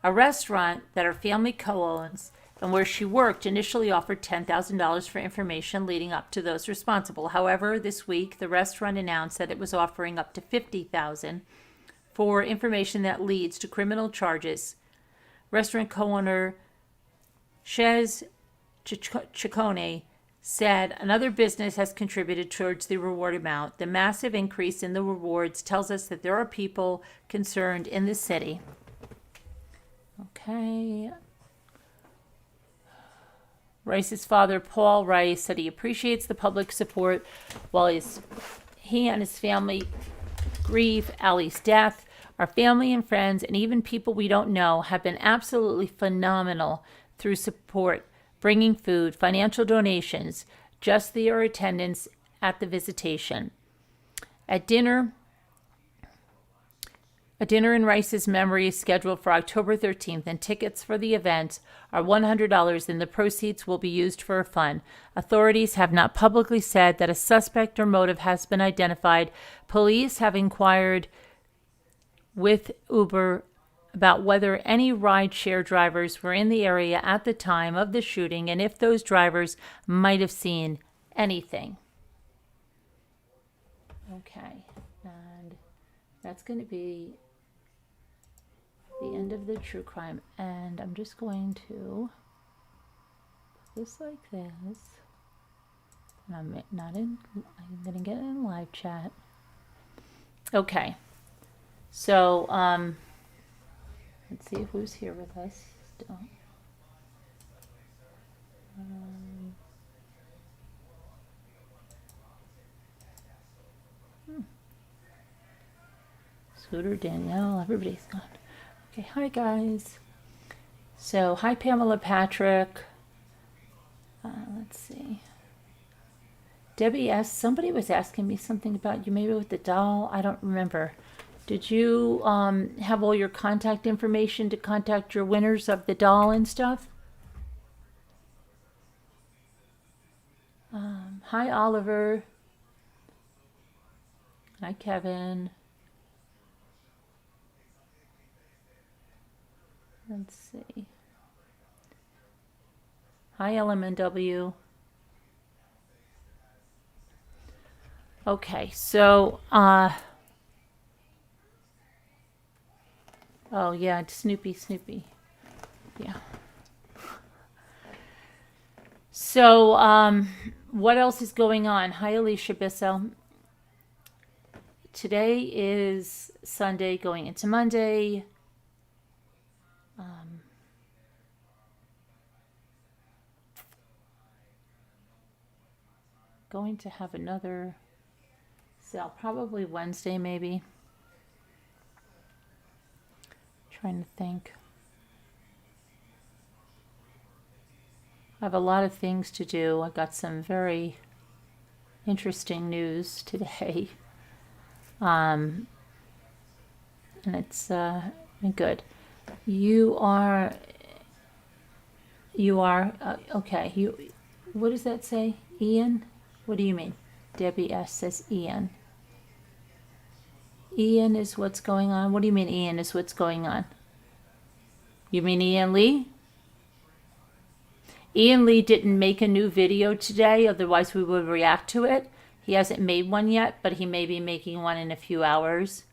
A restaurant that her family co-owns and where she worked initially offered $10,000 for information leading up to those responsible. However, this week, the restaurant announced that it was offering up to $50,000 for information that leads to criminal charges. Restaurant co-owner Chez Ciccone said another business has contributed towards the reward amount. The massive increase in the rewards tells us that there are people concerned in the city. Okay. Rice's father, Paul Rice, said he appreciates the public support while he and his family grieve Allie's death. Our family and friends and even people we don't know have been absolutely phenomenal through support, bringing food, financial donations, just their attendance at the visitation. A dinner in Rice's memory is scheduled for October 13th, and tickets for the event are $100, and the proceeds will be used for a fund. Authorities have not publicly said that a suspect or motive has been identified. Police have inquired with Uber about whether any rideshare drivers were in the area at the time of the shooting and if those drivers might have seen anything. Okay, and that's going to be the end of the true crime, and I'm just going to put this like this, and I'm going to get it in live chat. Okay, so let's see who's here with us still. Scooter, Danielle, everybody's gone. Okay, hi guys. So, hi Pamela Patrick. Let's see. Debbie S. Somebody was asking me something about you, maybe with the doll. I don't remember. Did you have all your contact information to contact your winners of the doll and stuff? Hi Oliver. Hi, Kevin. Let's see. Hi, LMNW. Okay, so, oh yeah, Snoopy. Yeah. So, what else is going on? Hi, Alicia Bissell. Today is Sunday going into Monday. Going to have another sale, probably Wednesday, maybe. Trying to think. I have a lot of things to do. I got some very interesting news today. And it's good. You are okay. What does that say? Ian? What do you mean? Debbie S says Ian. Ian is what's going on. What do you mean Ian is what's going on? You mean Ian Lee? Ian Lee didn't make a new video today, otherwise we would react to it. He hasn't made one yet, but he may be making one in a few hours.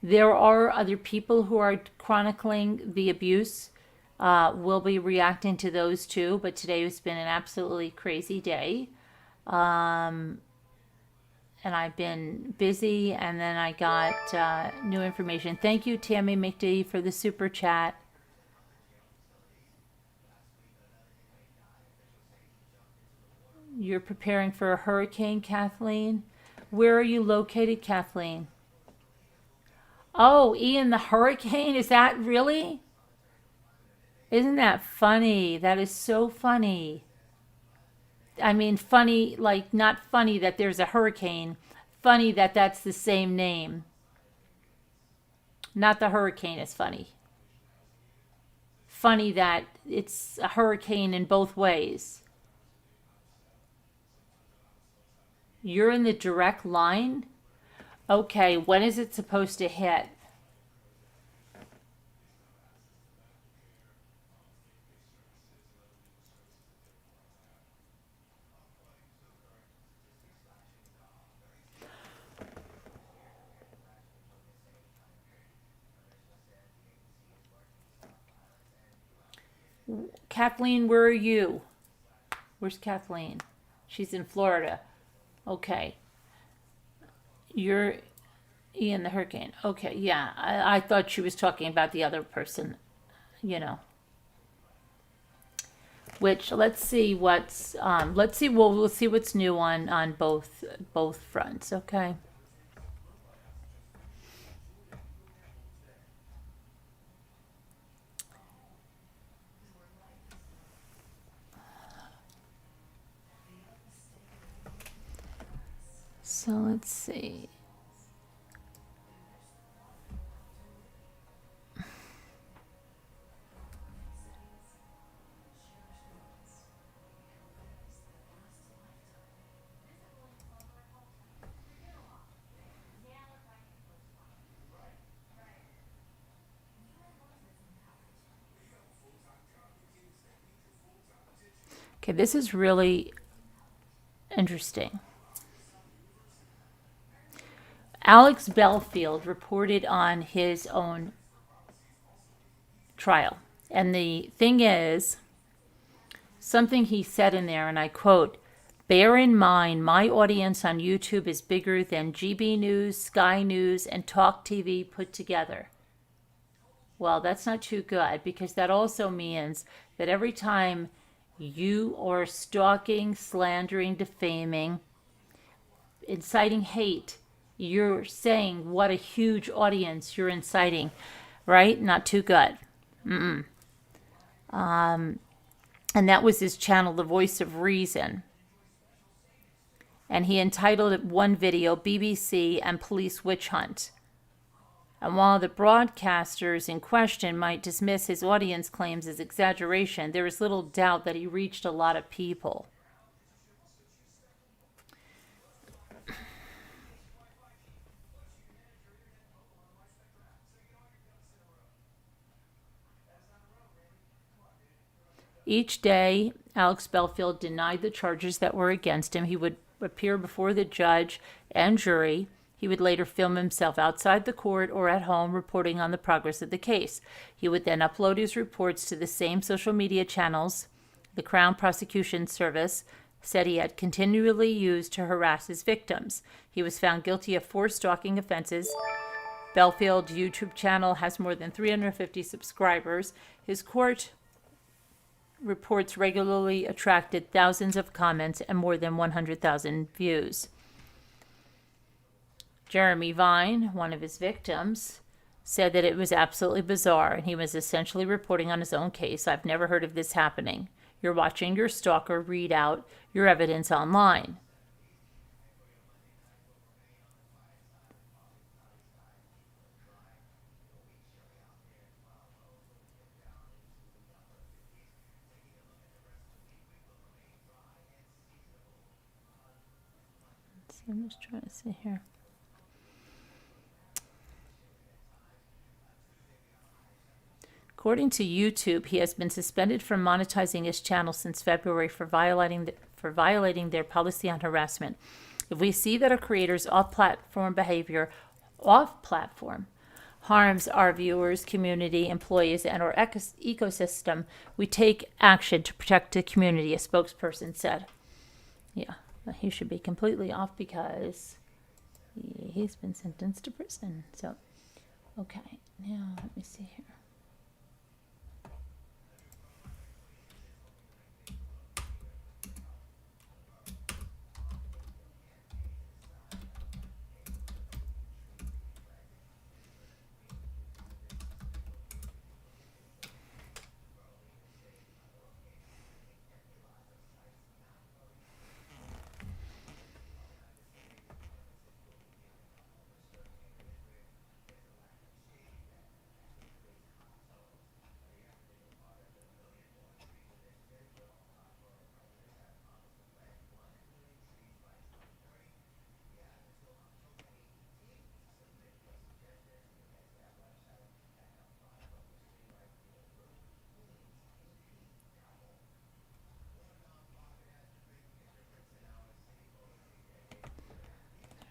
There are other people who are chronicling the abuse. We'll be reacting to those too, but today has been an absolutely crazy day. And I've been busy, and then I got new information. Thank you, Tammy McD, for the super chat. You're preparing for a hurricane, Kathleen? Where are you located, Kathleen? Oh, Ian the hurricane? Is that really? Isn't that funny? That is so funny. I mean, funny, like not funny that there's a hurricane. Funny that that's the same name. Not the hurricane is funny. Funny that it's a hurricane in both ways. You're in the direct line? Okay, when is it supposed to hit? Kathleen, where are you? Where's Kathleen? She's in Florida. Okay. You're Ian the hurricane. Okay, yeah. I thought she was talking about the other person, you know. Which let's see what's we'll see what's new on both fronts, okay? So let's see. Okay, this is really interesting. Alex Belfield reported on his own trial. And the thing is, something he said in there, and I quote, "Bear in mind, my audience on YouTube is bigger than GB News, Sky News, and Talk TV put together." Well, that's not too good, because that also means that every time you are stalking, slandering, defaming, inciting hate, you're saying what a huge audience you're inciting, right? Not too good. And that was his channel, The Voice of Reason. And he entitled it one video, BBC and Police Witch Hunt. And while the broadcasters in question might dismiss his audience claims as exaggeration, there is little doubt that he reached a lot of people. Each day, Alex Belfield denied the charges that were against him. He would appear before the judge and jury. He would later film himself outside the court or at home reporting on the progress of the case. He would then upload his reports to the same social media channels the Crown Prosecution Service said he had continually used to harass his victims. He was found guilty of 4 stalking offenses. Belfield's YouTube channel has more than 350 subscribers. His court reports regularly attracted thousands of comments and more than 100,000 views. Jeremy Vine, one of his victims, said that it was absolutely bizarre and he was essentially reporting on his own case. I've never heard of this happening. You're watching your stalker read out your evidence online. I'm just trying to see here. According to YouTube, he has been suspended from monetizing his channel since February for violating their policy on harassment. If we see that a creator's off-platform behavior harms our viewers, community, employees, and our ecosystem, we take action to protect the community, a spokesperson said. Yeah, he should be completely off because he's been sentenced to prison. So, okay, now let me see here.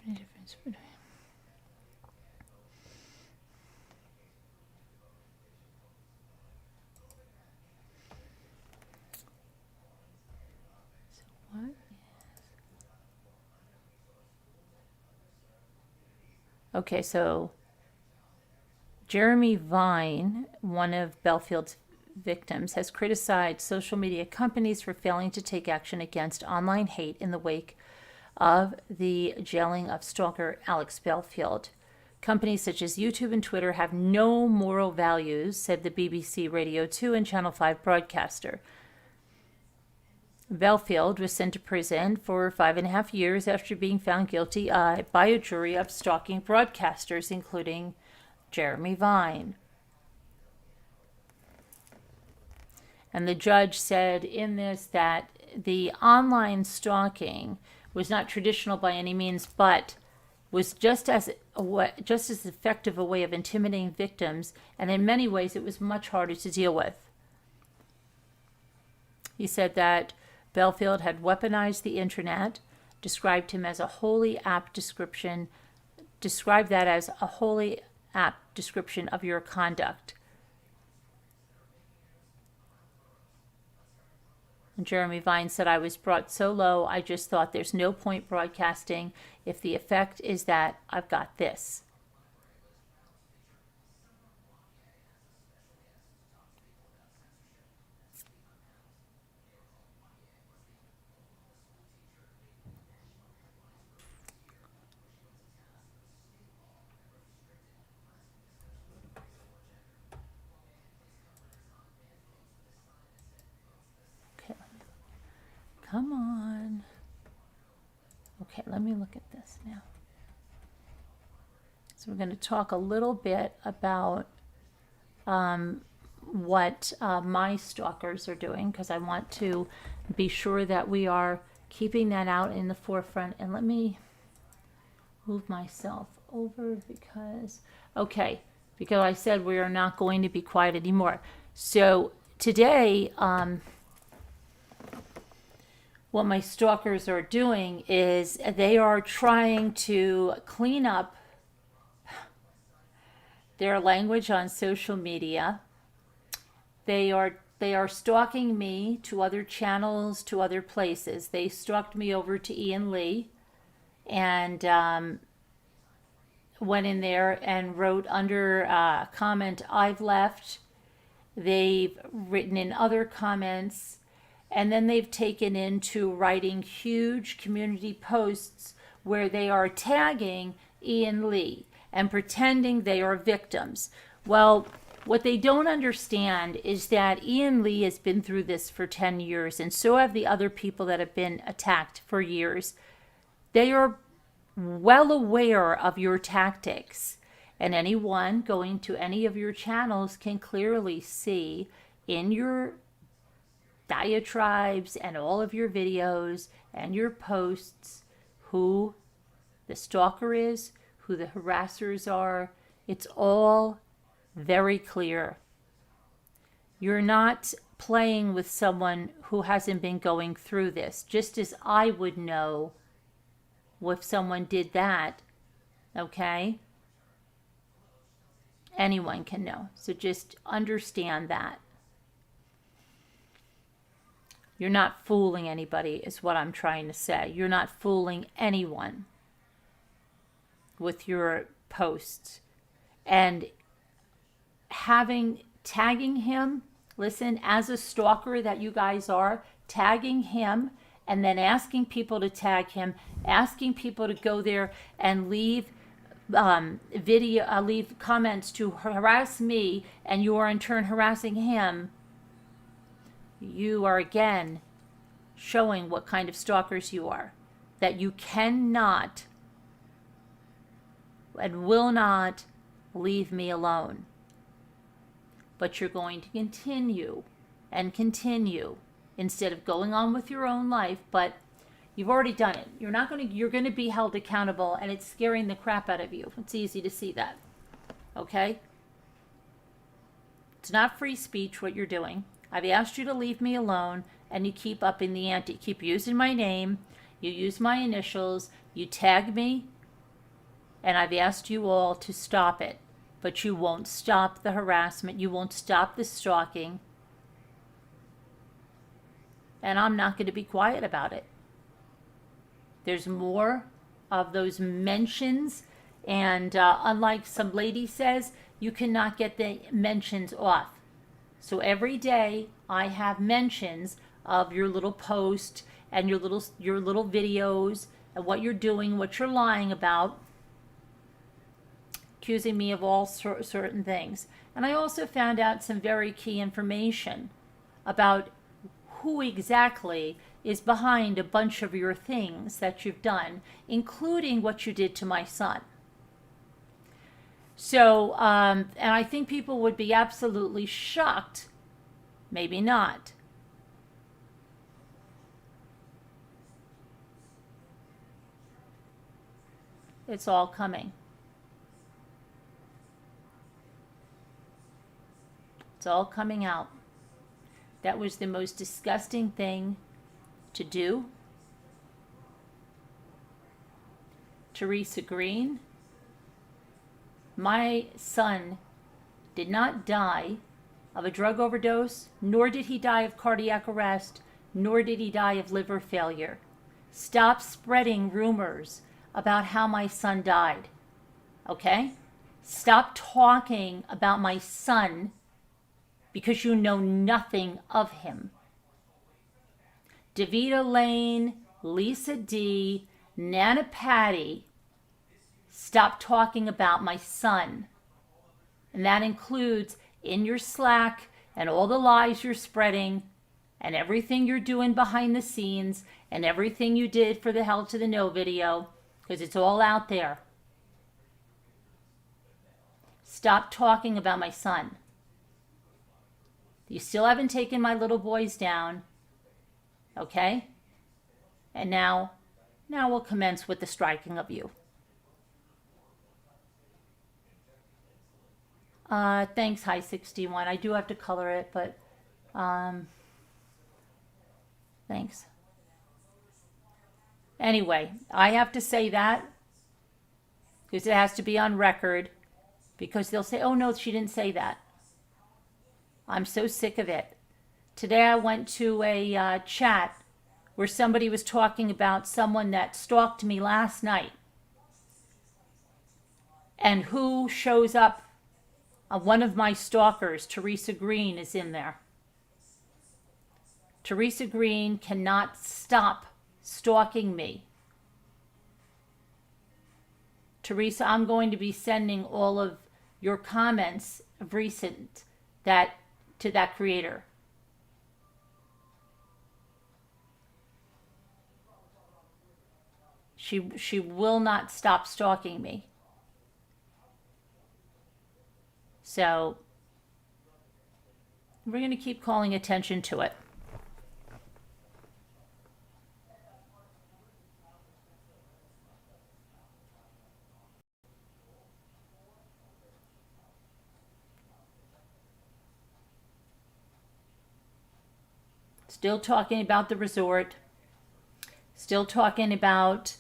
Difference between what is okay, so Jeremy Vine, one of Belfield's victims, has criticized social media companies for failing to take action against online hate in the wake of the jailing of stalker Alex Belfield. Companies such as YouTube and Twitter have no moral values, said the BBC Radio 2 and Channel 5 broadcaster. Belfield was sent to prison for 5.5 years after being found guilty by a jury of stalking broadcasters, including Jeremy Vine. And the judge said in this that the online stalking was not traditional by any means, but was just as effective a way of intimidating victims, and in many ways it was much harder to deal with. He said that Belfield had weaponized the internet, described that as a wholly apt description of your conduct. And Jeremy Vine said, I was brought so low, I just thought there's no point broadcasting if the effect is that I've got this. Come on. Okay, let me look at this now. So we're going to talk a little bit about what my stalkers are doing, because I want to be sure that we are keeping that out in the forefront. And let me move myself over because I said we are not going to be quiet anymore. So today, what my stalkers are doing is they are trying to clean up their language on social media. They are stalking me to other channels, to other places. They stalked me over to Ian Lee and went in there and wrote under a comment I've left. They've written in other comments, and then they've taken into writing huge community posts where they are tagging Ian Lee and pretending they are victims. Well, what they don't understand is that Ian Lee has been through this for 10 years, and so have the other people that have been attacked for years. They are well aware of your tactics, and anyone going to any of your channels can clearly see in your diatribes and all of your videos and your posts who the stalker is, who the harassers are. It's all very clear. You're not playing with someone who hasn't been going through this, just as I would know if someone did that, okay? Anyone can know. So just understand that. You're not fooling anybody, is what I'm trying to say. You're not fooling anyone with your posts. And tagging him, listen, as a stalker that you guys are, tagging him and then asking people to tag him, asking people to go there and leave leave comments to harass me, and you are in turn harassing him, you are again showing what kind of stalkers you are. That you cannot and will not leave me alone. But you're going to continue and continue instead of going on with your own life, but you've already done it. You're going to be held accountable, and it's scaring the crap out of you. It's easy to see that. Okay? It's not free speech what you're doing. I've asked you to leave me alone, and you keep upping the ante. Keep using my name, you use my initials, you tag me, and I've asked you all to stop it. But you won't stop the harassment, you won't stop the stalking, and I'm not going to be quiet about it. There's more of those mentions, and unlike some lady says, you cannot get the mentions off. So every day I have mentions of your little post and your little videos and what you're doing, what you're lying about, accusing me of all certain things. And I also found out some very key information about who exactly is behind a bunch of your things that you've done, including what you did to my son. So, and I think people would be absolutely shocked, maybe not. It's all coming. It's all coming out. That was the most disgusting thing to do. Teresa Green, my son did not die of a drug overdose, nor did he die of cardiac arrest, nor did he die of liver failure. Stop spreading rumors about how my son died, okay? Stop talking about my son because you know nothing of him. Davita Lane, Lisa D, Nana Patty, stop talking about my son. And that includes in your Slack and all the lies you're spreading and everything you're doing behind the scenes and everything you did for the Hell to the No video, because it's all out there. Stop talking about my son. You still haven't taken my little boys down, okay? And now we'll commence with the striking of you. Thanks, High 61. I do have to color it, but thanks. Anyway, I have to say that because it has to be on record, because they'll say, oh no, she didn't say that. I'm so sick of it. Today I went to a chat where somebody was talking about someone that stalked me last night. And who shows up? One of my stalkers, Teresa Green, is in there. Teresa Green cannot stop stalking me. Teresa, I'm going to be sending all of your comments of recent to that creator. She will not stop stalking me. So we're going to keep calling attention to it. Still talking about the resort. Still talking about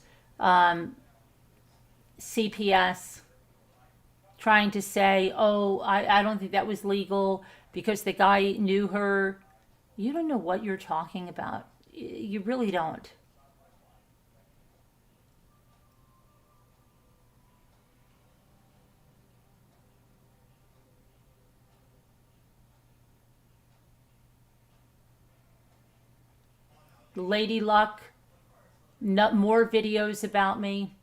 CPS. Trying to say, oh, I don't think that was legal because the guy knew her. You don't know what you're talking about. You really don't. Lady Luck, more videos about me.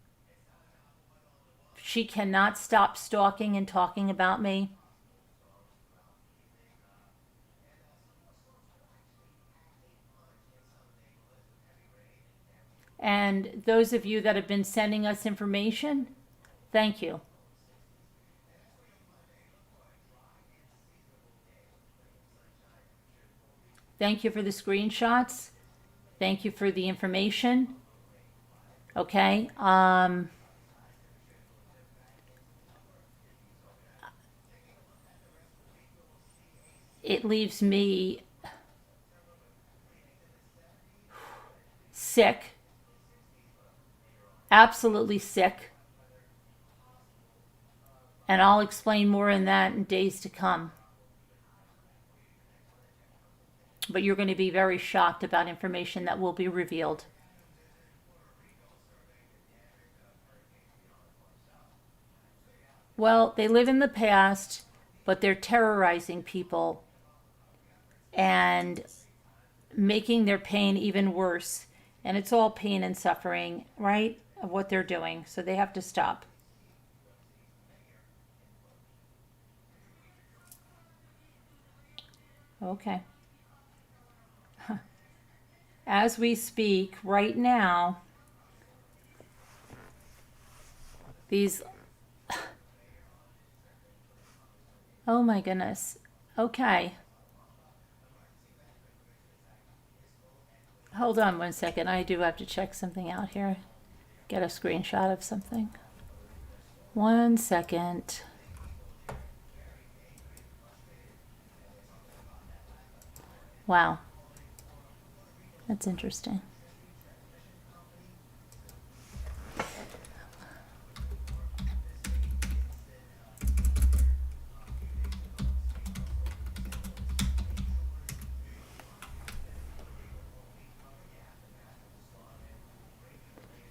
She cannot stop stalking and talking about me. And those of you that have been sending us information, thank you. Thank you for the screenshots. Thank you for the information. Okay. It leaves me sick. Absolutely sick. And I'll explain more in that in days to come. But you're going to be very shocked about information that will be revealed. Well, they live in the past, but they're terrorizing people and making their pain even worse. And it's all pain and suffering, right, of what they're doing. So they have to stop. Okay. As we speak right now, these, oh my goodness. Okay. Hold on one second. I do have to check something out here. Get a screenshot of something. 1 second. Wow. That's interesting.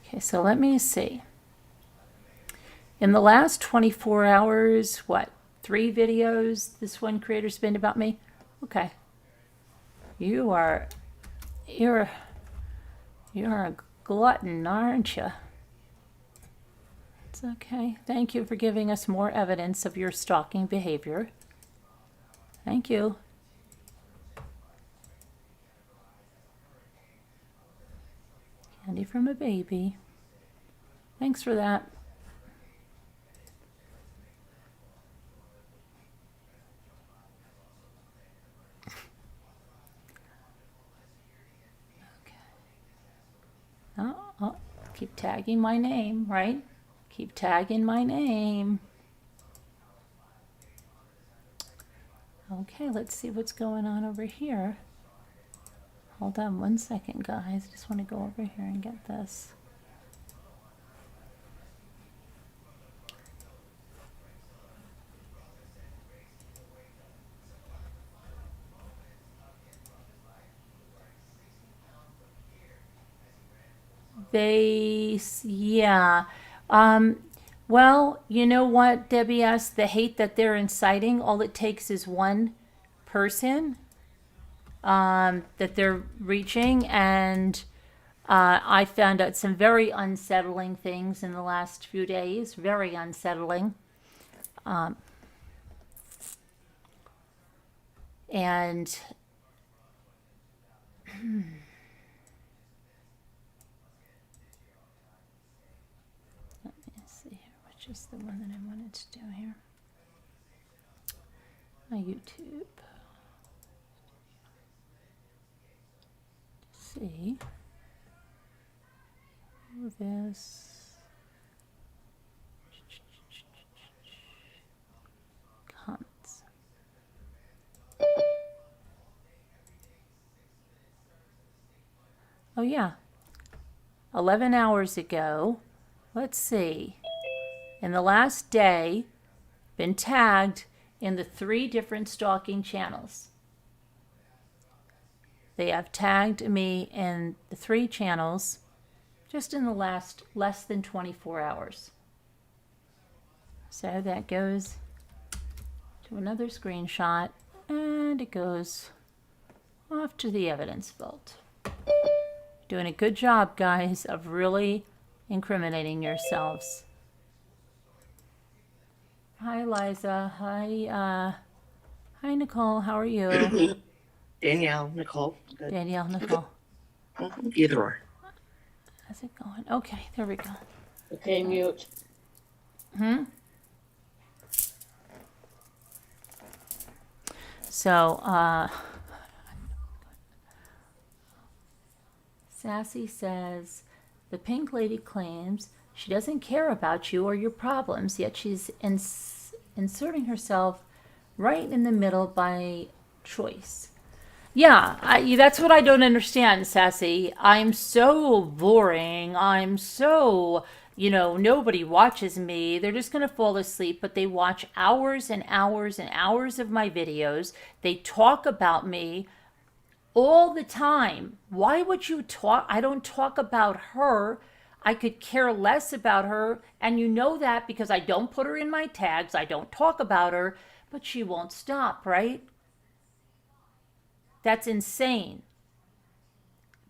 Okay, so let me see. In the last 24 hours, what? 3 videos this one creator's been about me? Okay. You're a glutton, aren't you? It's okay. Thank you for giving us more evidence of your stalking behavior. Thank you. Candy from a baby. Thanks for that. Oh, keep tagging my name, right? Keep tagging my name. Okay, let's see what's going on over here. Hold on 1 second, guys. I just want to go over here and get this. Yeah. Well, you know what, Debbie asked, the hate that they're inciting, all it takes is one person that they're reaching, and I found out some very unsettling things in the last few days, very unsettling. And let me see here, which is the one that I wanted to do here. My YouTube. See. This. Cunts. Oh yeah. 11 hours ago. Let's see. In the last day, been tagged in the 3 different stalking channels. They have tagged me in the 3 channels just in the last less than 24 hours. So that goes to another screenshot, and it goes off to the evidence vault. Doing a good job, guys, of really incriminating yourselves. Hi, Liza. Hi, Nicole. How are you? Danielle, Nicole. Good. Danielle, Nicole. Either or. How's it going? Okay, there we go. Okay, mute. So, Sassy says, the pink lady claims she doesn't care about you or your problems, yet she's inserting herself right in the middle by choice. Yeah, that's what I don't understand, Sassy. I'm so boring. I'm so, nobody watches me. They're just going to fall asleep, but they watch hours and hours and hours of my videos. They talk about me all the time. Why would you talk? I don't talk about her. I could care less about her. And you know that because I don't put her in my tags. I don't talk about her, but she won't stop, right? That's insane.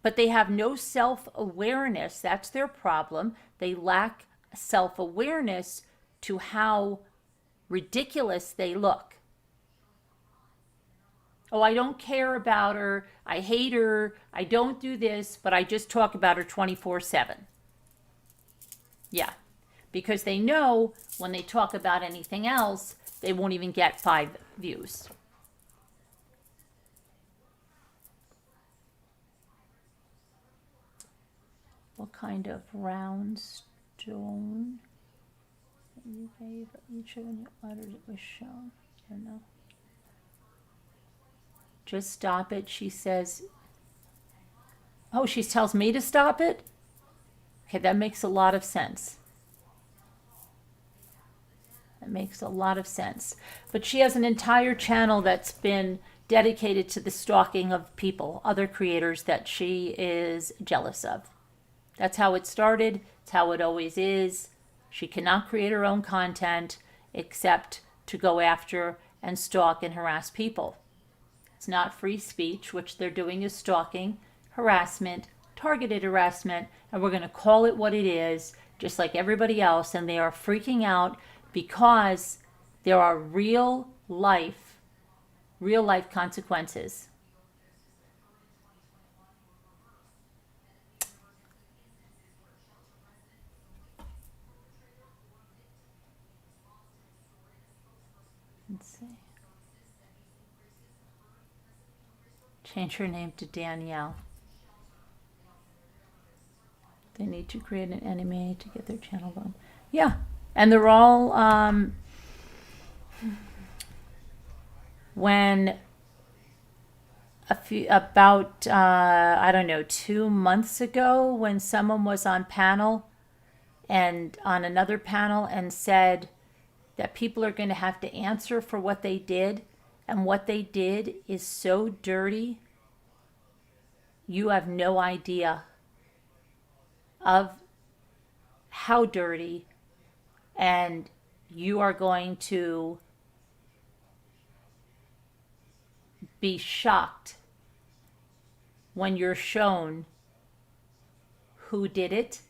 But they have no self-awareness. That's their problem. They lack self-awareness to how ridiculous they look. Oh, I don't care about her. I hate her. I don't do this, but I just talk about her 24/7. Yeah, because they know when they talk about anything else, they won't even get 5 views. What kind of round stone you gave each of when you uttered it was shown? I don't know. Just stop it, she says. Oh, she tells me to stop it? Okay, that makes a lot of sense. That makes a lot of sense. But she has an entire channel that's been dedicated to the stalking of people, other creators that she is jealous of. That's how it started. It's how it always is. She cannot create her own content except to go after and stalk and harass people. It's not free speech. Which they're doing is stalking, harassment, targeted harassment, and we're going to call it what it is, just like everybody else. And they are freaking out because there are real life consequences. Let's see. Change her name to Danielle. They need to create an enemy to get their channel going. Yeah, and they're all when about I don't know, 2 months ago, when someone was on another panel and said that people are going to have to answer for what they did, and what they did is so dirty, you have no idea. of how dirty, and you are going to be shocked when you're shown who did it.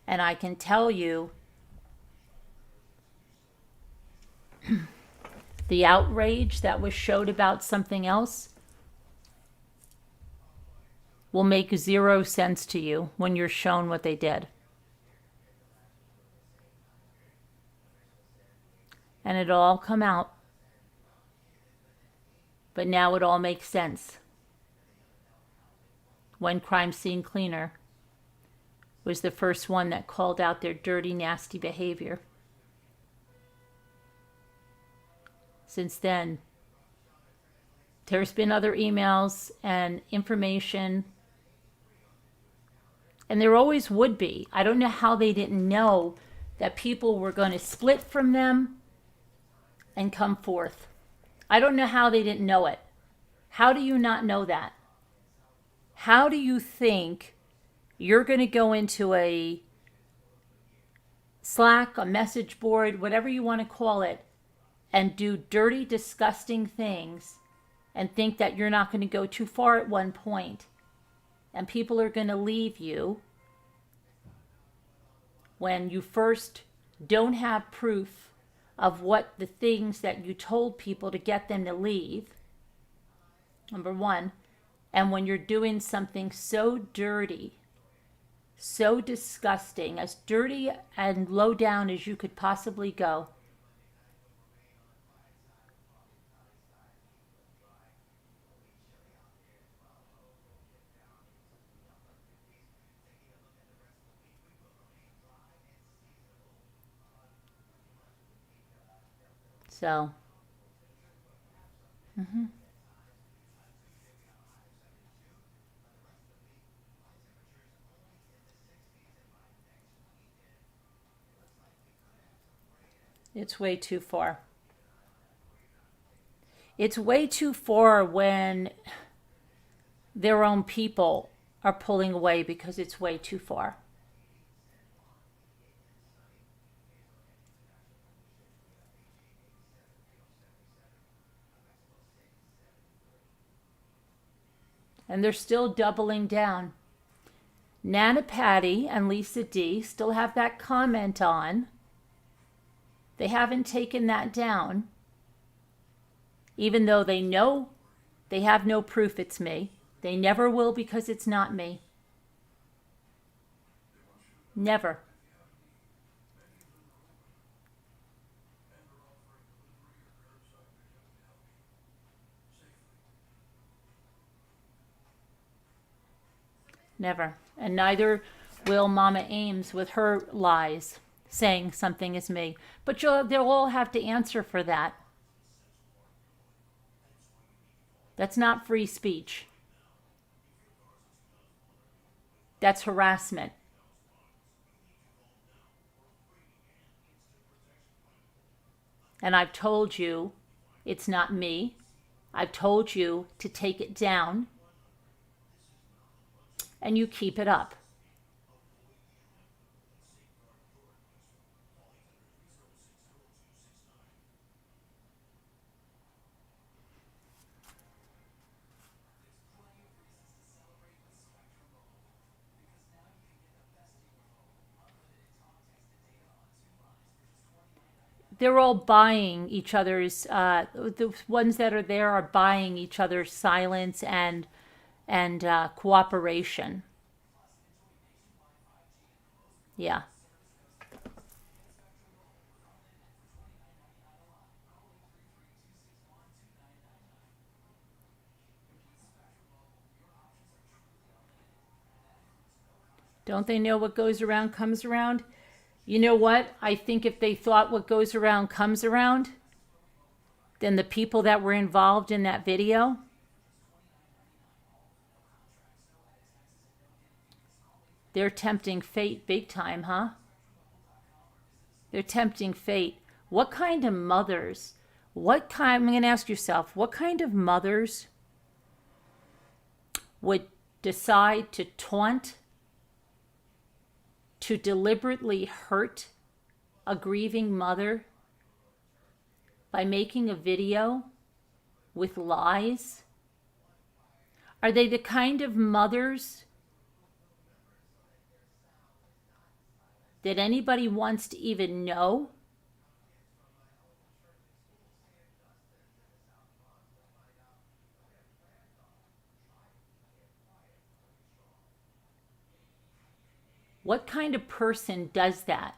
And I can tell you, the outrage that was showed about something else will make 0 sense to you when you're shown what they did. And it'll all come out. But now it all makes sense. When Crime Scene Cleaner was the first one that called out their dirty, nasty behavior. Since then, there's been other emails and information, and there always would be. I don't know how they didn't know that people were going to split from them and come forth. I don't know how they didn't know it. How do you not know that? How do you think you're going to go into a Slack, a message board, whatever you want to call it, and do dirty, disgusting things and think that you're not going to go too far at one point and people are going to leave you when you first don't have proof of what the things that you told people to get them to leave, number one, and when you're doing something so dirty, so disgusting, as dirty and low down as you could possibly go. So, it's way too far. It's way too far when their own people are pulling away because it's way too far. And they're still doubling down. Nana Patty and Lisa D still have that comment on. They haven't taken that down. Even though they know they have no proof it's me. They never will because it's not me. Never. Never. And neither will Mama Ames with her lies, saying something is me. But they'll all have to answer for that. That's not free speech. That's harassment. And I've told you it's not me. I've told you to take it down. And you keep it up. They're all buying each other's, the ones that are there are buying each other's silence and cooperation. Yeah. Don't they know what goes around comes around? You know what? I think if they thought what goes around comes around, then the people that were involved in that video, they're tempting fate big time, huh? They're tempting fate. What kind of mothers, I'm going to ask yourself, what kind of mothers would decide to taunt, to deliberately hurt a grieving mother by making a video with lies? Are they the kind of mothers that anybody wants to even know? What kind of person does that?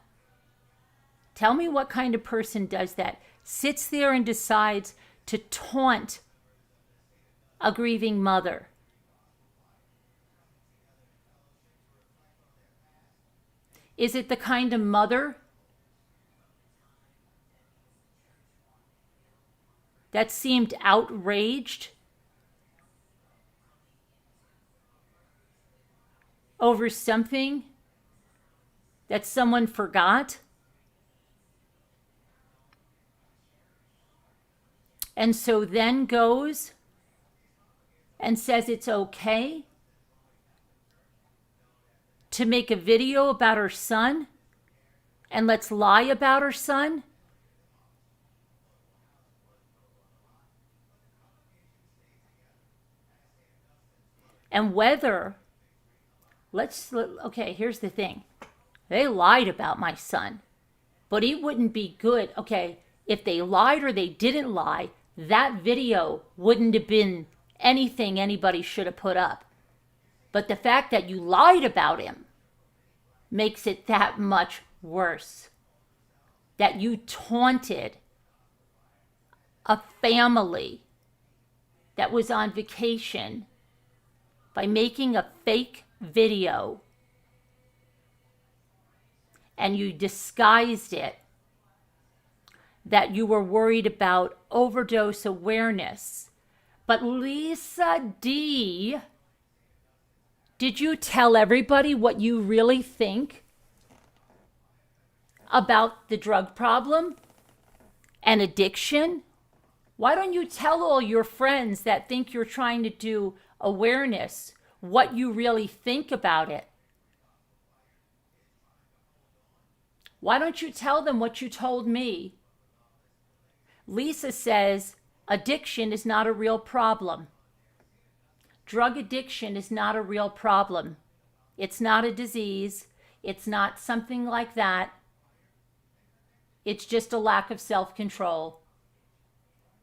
Tell me what kind of person does that. Sits there and decides to taunt a grieving mother. Is it the kind of mother that seemed outraged over something that someone forgot? And so then goes and says it's okay to make a video about her son, and let's lie about her son? And whether, okay, here's the thing. They lied about my son, but it wouldn't be good. Okay, if they lied or they didn't lie, that video wouldn't have been anything anybody should have put up. But the fact that you lied about him makes it that much worse. That you taunted a family that was on vacation by making a fake video, and you disguised it that you were worried about overdose awareness. But Lisa D., did you tell everybody what you really think about the drug problem and addiction? Why don't you tell all your friends that think you're trying to do awareness what you really think about it? Why don't you tell them what you told me? Lisa says addiction is not a real problem. Drug addiction is not a real problem. It's not a disease. It's not something like that. It's just a lack of self-control.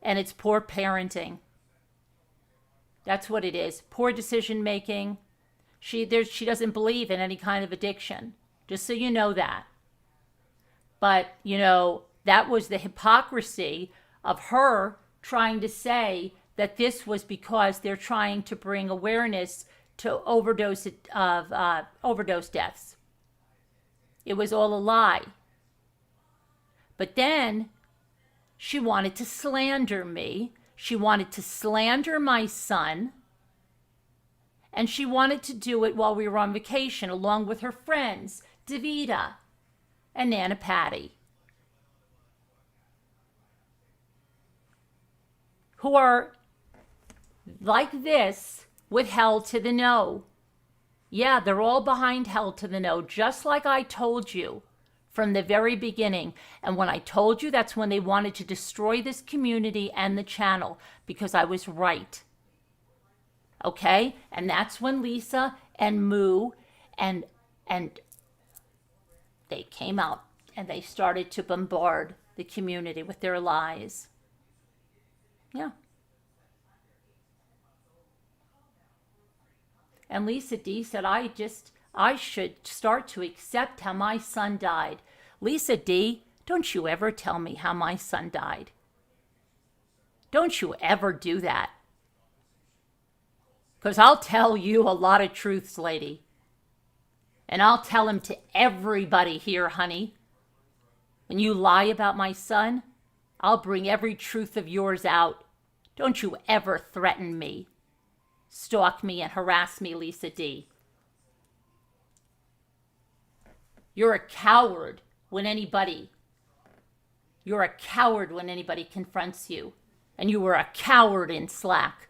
And it's poor parenting. That's what it is. Poor decision making. She doesn't believe in any kind of addiction. Just so you know that. But, that was the hypocrisy of her trying to say that this was because they're trying to bring awareness to overdose deaths. It was all a lie. But then she wanted to slander me. She wanted to slander my son. And she wanted to do it while we were on vacation, along with her friends, Davida and Nana Patty, who are like this with Hell to the No. Yeah, they're all behind Hell to the No, just like I told you from the very beginning. And when I told you, that's when they wanted to destroy this community and the channel, because I was right. Okay? And that's when Lisa and Moo and they came out and they started to bombard the community with their lies. Yeah. And Lisa D said, I should start to accept how my son died. Lisa D, don't you ever tell me how my son died. Don't you ever do that. Because I'll tell you a lot of truths, lady. And I'll tell them to everybody here, honey. When you lie about my son, I'll bring every truth of yours out. Don't you ever threaten me, stalk me, and harass me, Lisa D. You're a coward when anybody confronts you. And you were a coward in Slack.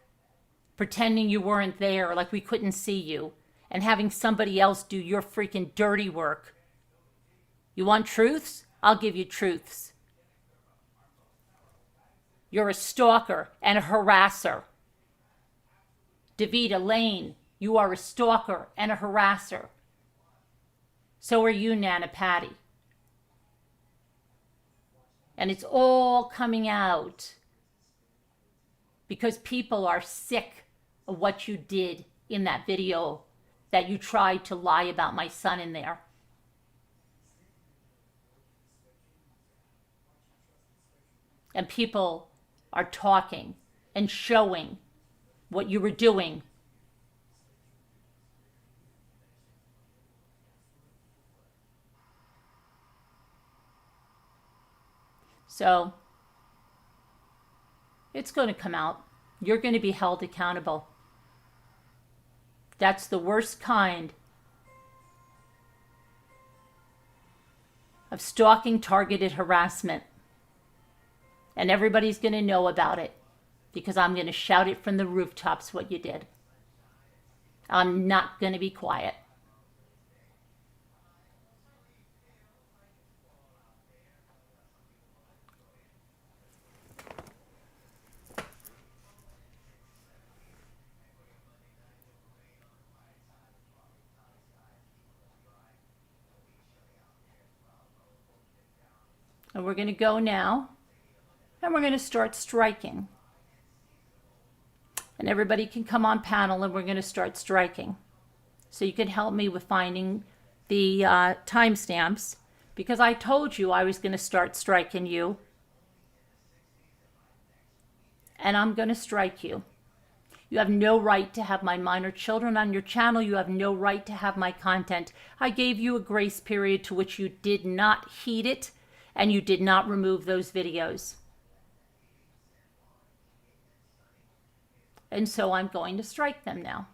pretending you weren't there, like we couldn't see you, and having somebody else do your freaking dirty work. You want truths? I'll give you truths. You're a stalker and a harasser. Davida Lane, you are a stalker and a harasser. So are you, Nana Patty. And it's all coming out because people are sick of what you did in that video that you tried to lie about my son in there. And people are talking and showing what you were doing. So it's going to come out. You're going to be held accountable. That's the worst kind of stalking, targeted harassment. And everybody's going to know about it because I'm going to shout it from the rooftops what you did. I'm not going to be quiet. And we're going to go now, and we're going to start striking. And everybody can come on panel, and we're going to start striking. So you can help me with finding the timestamps, because I told you I was going to start striking you. And I'm going to strike you. You have no right to have my minor children on your channel. You have no right to have my content. I gave you a grace period to which you did not heed it, and you did not remove those videos. And so I'm going to strike them now.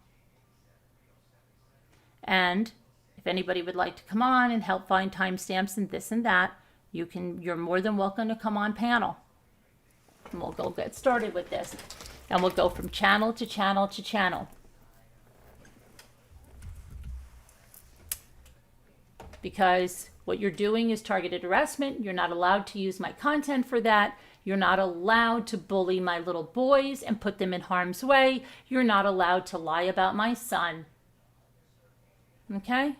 And if anybody would like to come on and help find timestamps and this and that, you're more than welcome to come on panel. And we'll go get started with this. And we'll go from channel to channel to channel. Because what you're doing is targeted harassment. You're not allowed to use my content for that. You're not allowed to bully my little boys and put them in harm's way. You're not allowed to lie about my son. Okay?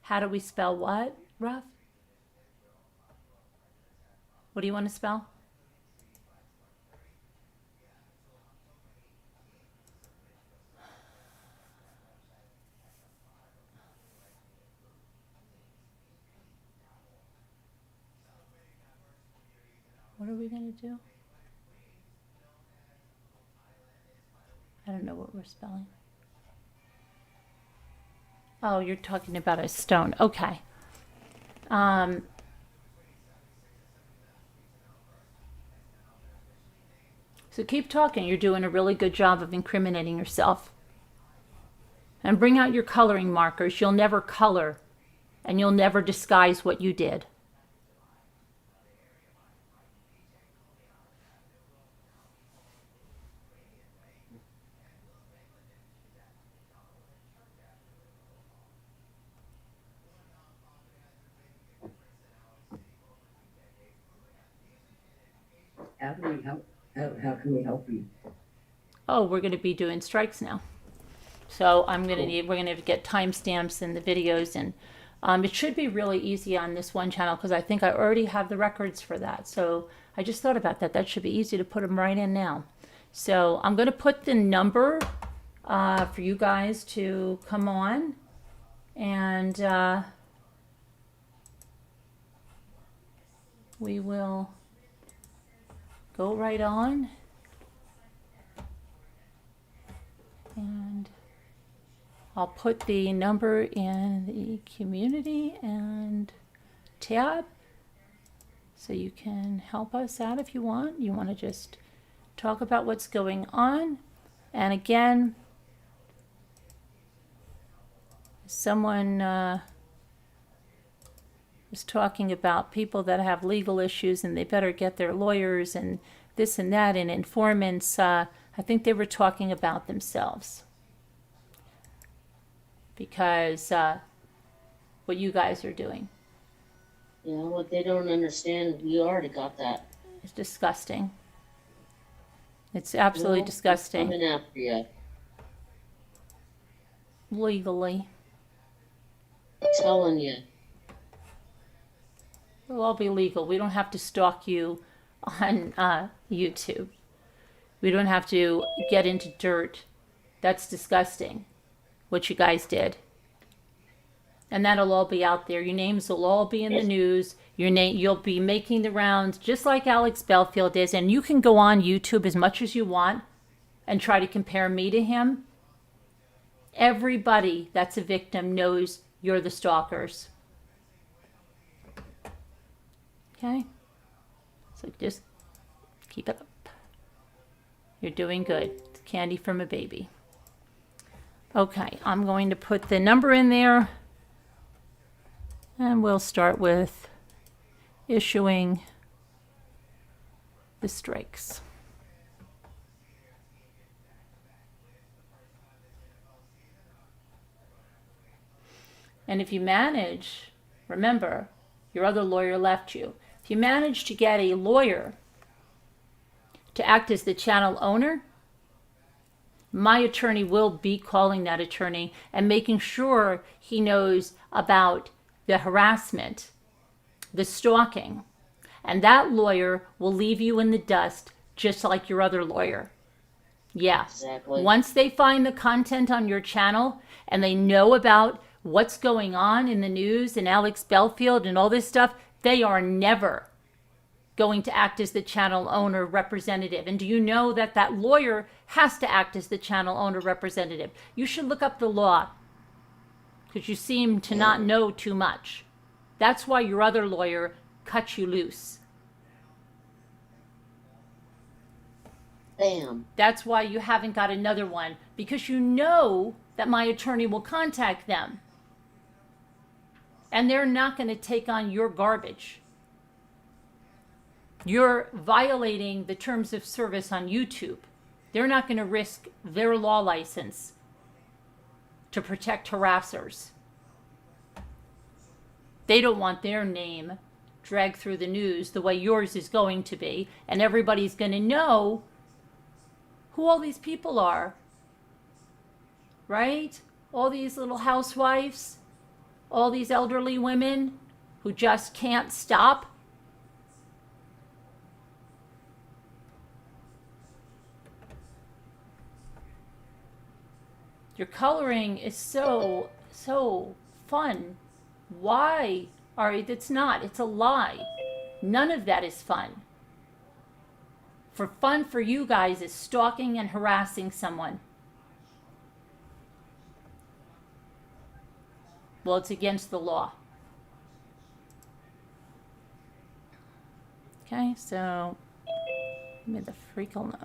How do we spell what, Ruff? What do you want to spell? What are we going to do? I don't know what we're spelling. Oh, you're talking about a stone. Okay. So keep talking. You're doing a really good job of incriminating yourself. And bring out your coloring markers. You'll never color, and you'll never disguise what you did. How can we help? How can we help you? Oh, we're going to be doing strikes now. So we're going to get timestamps in the videos, and it should be really easy on this one channel because I think I already have the records for that. So I just thought about that. That should be easy to put them right in now. So I'm going to put the number for you guys to come on, and we will go right on. And I'll put the number in the community and tab so you can help us out if you want. You want to just talk about what's going on. And again, someone was talking about people that have legal issues and they better get their lawyers and this and that, and informants, I think they were talking about themselves. Because what you guys are doing You know, what they don't understand, we already got that. is disgusting. It's absolutely disgusting. Coming after you. Legally. I'm telling you. It'll all be legal. We don't have to stalk you on YouTube. We don't have to get into dirt. That's disgusting, what you guys did. And that'll all be out there. Your names will all be in the news. You'll be making the rounds just like Alex Belfield is. And you can go on YouTube as much as you want and try to compare me to him. Everybody that's a victim knows you're the stalkers. Okay? So just keep it up. You're doing good. It's candy from a baby. Okay, I'm going to put the number in there. And we'll start with issuing the strikes. And if you manage, remember, your other lawyer left you. If you manage to get a lawyer to act as the channel owner, my attorney will be calling that attorney and making sure he knows about the harassment, the stalking, and that lawyer will leave you in the dust just like your other lawyer. Yeah. Exactly. Once they find the content on your channel and they know about what's going on in the news and Alex Belfield and all this stuff, they are never going to act as the channel owner representative. And do you know that that lawyer has to act as the channel owner representative? You should look up the law because you seem to not know too much. That's why your other lawyer cut you loose. Bam. That's why you haven't got another one, because you know that my attorney will contact them. And they're not going to take on your garbage. You're violating the terms of service on YouTube. They're not going to risk their law license to protect harassers. They don't want their name dragged through the news the way yours is going to be, and everybody's going to know who all these people are, right? All these little housewives, all these elderly women who just can't stop. Your coloring is so fun. Why are you? It's not. It's a lie. None of that is fun. For fun for you guys is stalking and harassing someone. Well, it's against the law. Okay, so give me the freak alone.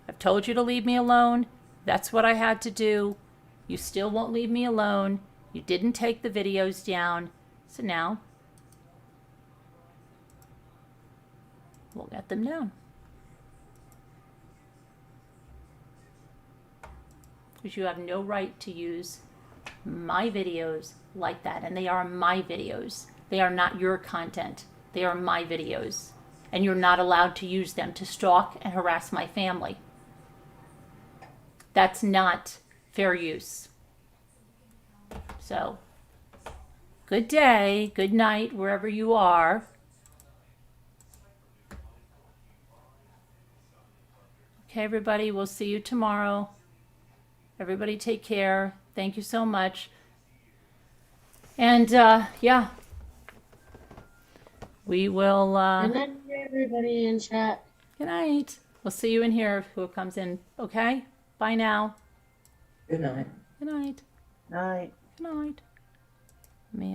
I've told you to leave me alone. That's what I had to do. You still won't leave me alone. You didn't take the videos down. So now we'll get them down. Because you have no right to use my videos like that. And they are my videos. They are not your content. They are my videos. And you're not allowed to use them to stalk and harass my family. That's not fair use. So, good day, good night, wherever you are. Okay, everybody, we'll see you tomorrow. Everybody take care. Thank you so much. And, yeah. We will, Good night, everybody in chat. Good night. We'll see you in here, who comes in, okay? Bye now. Good night. Good night. Night. Good night.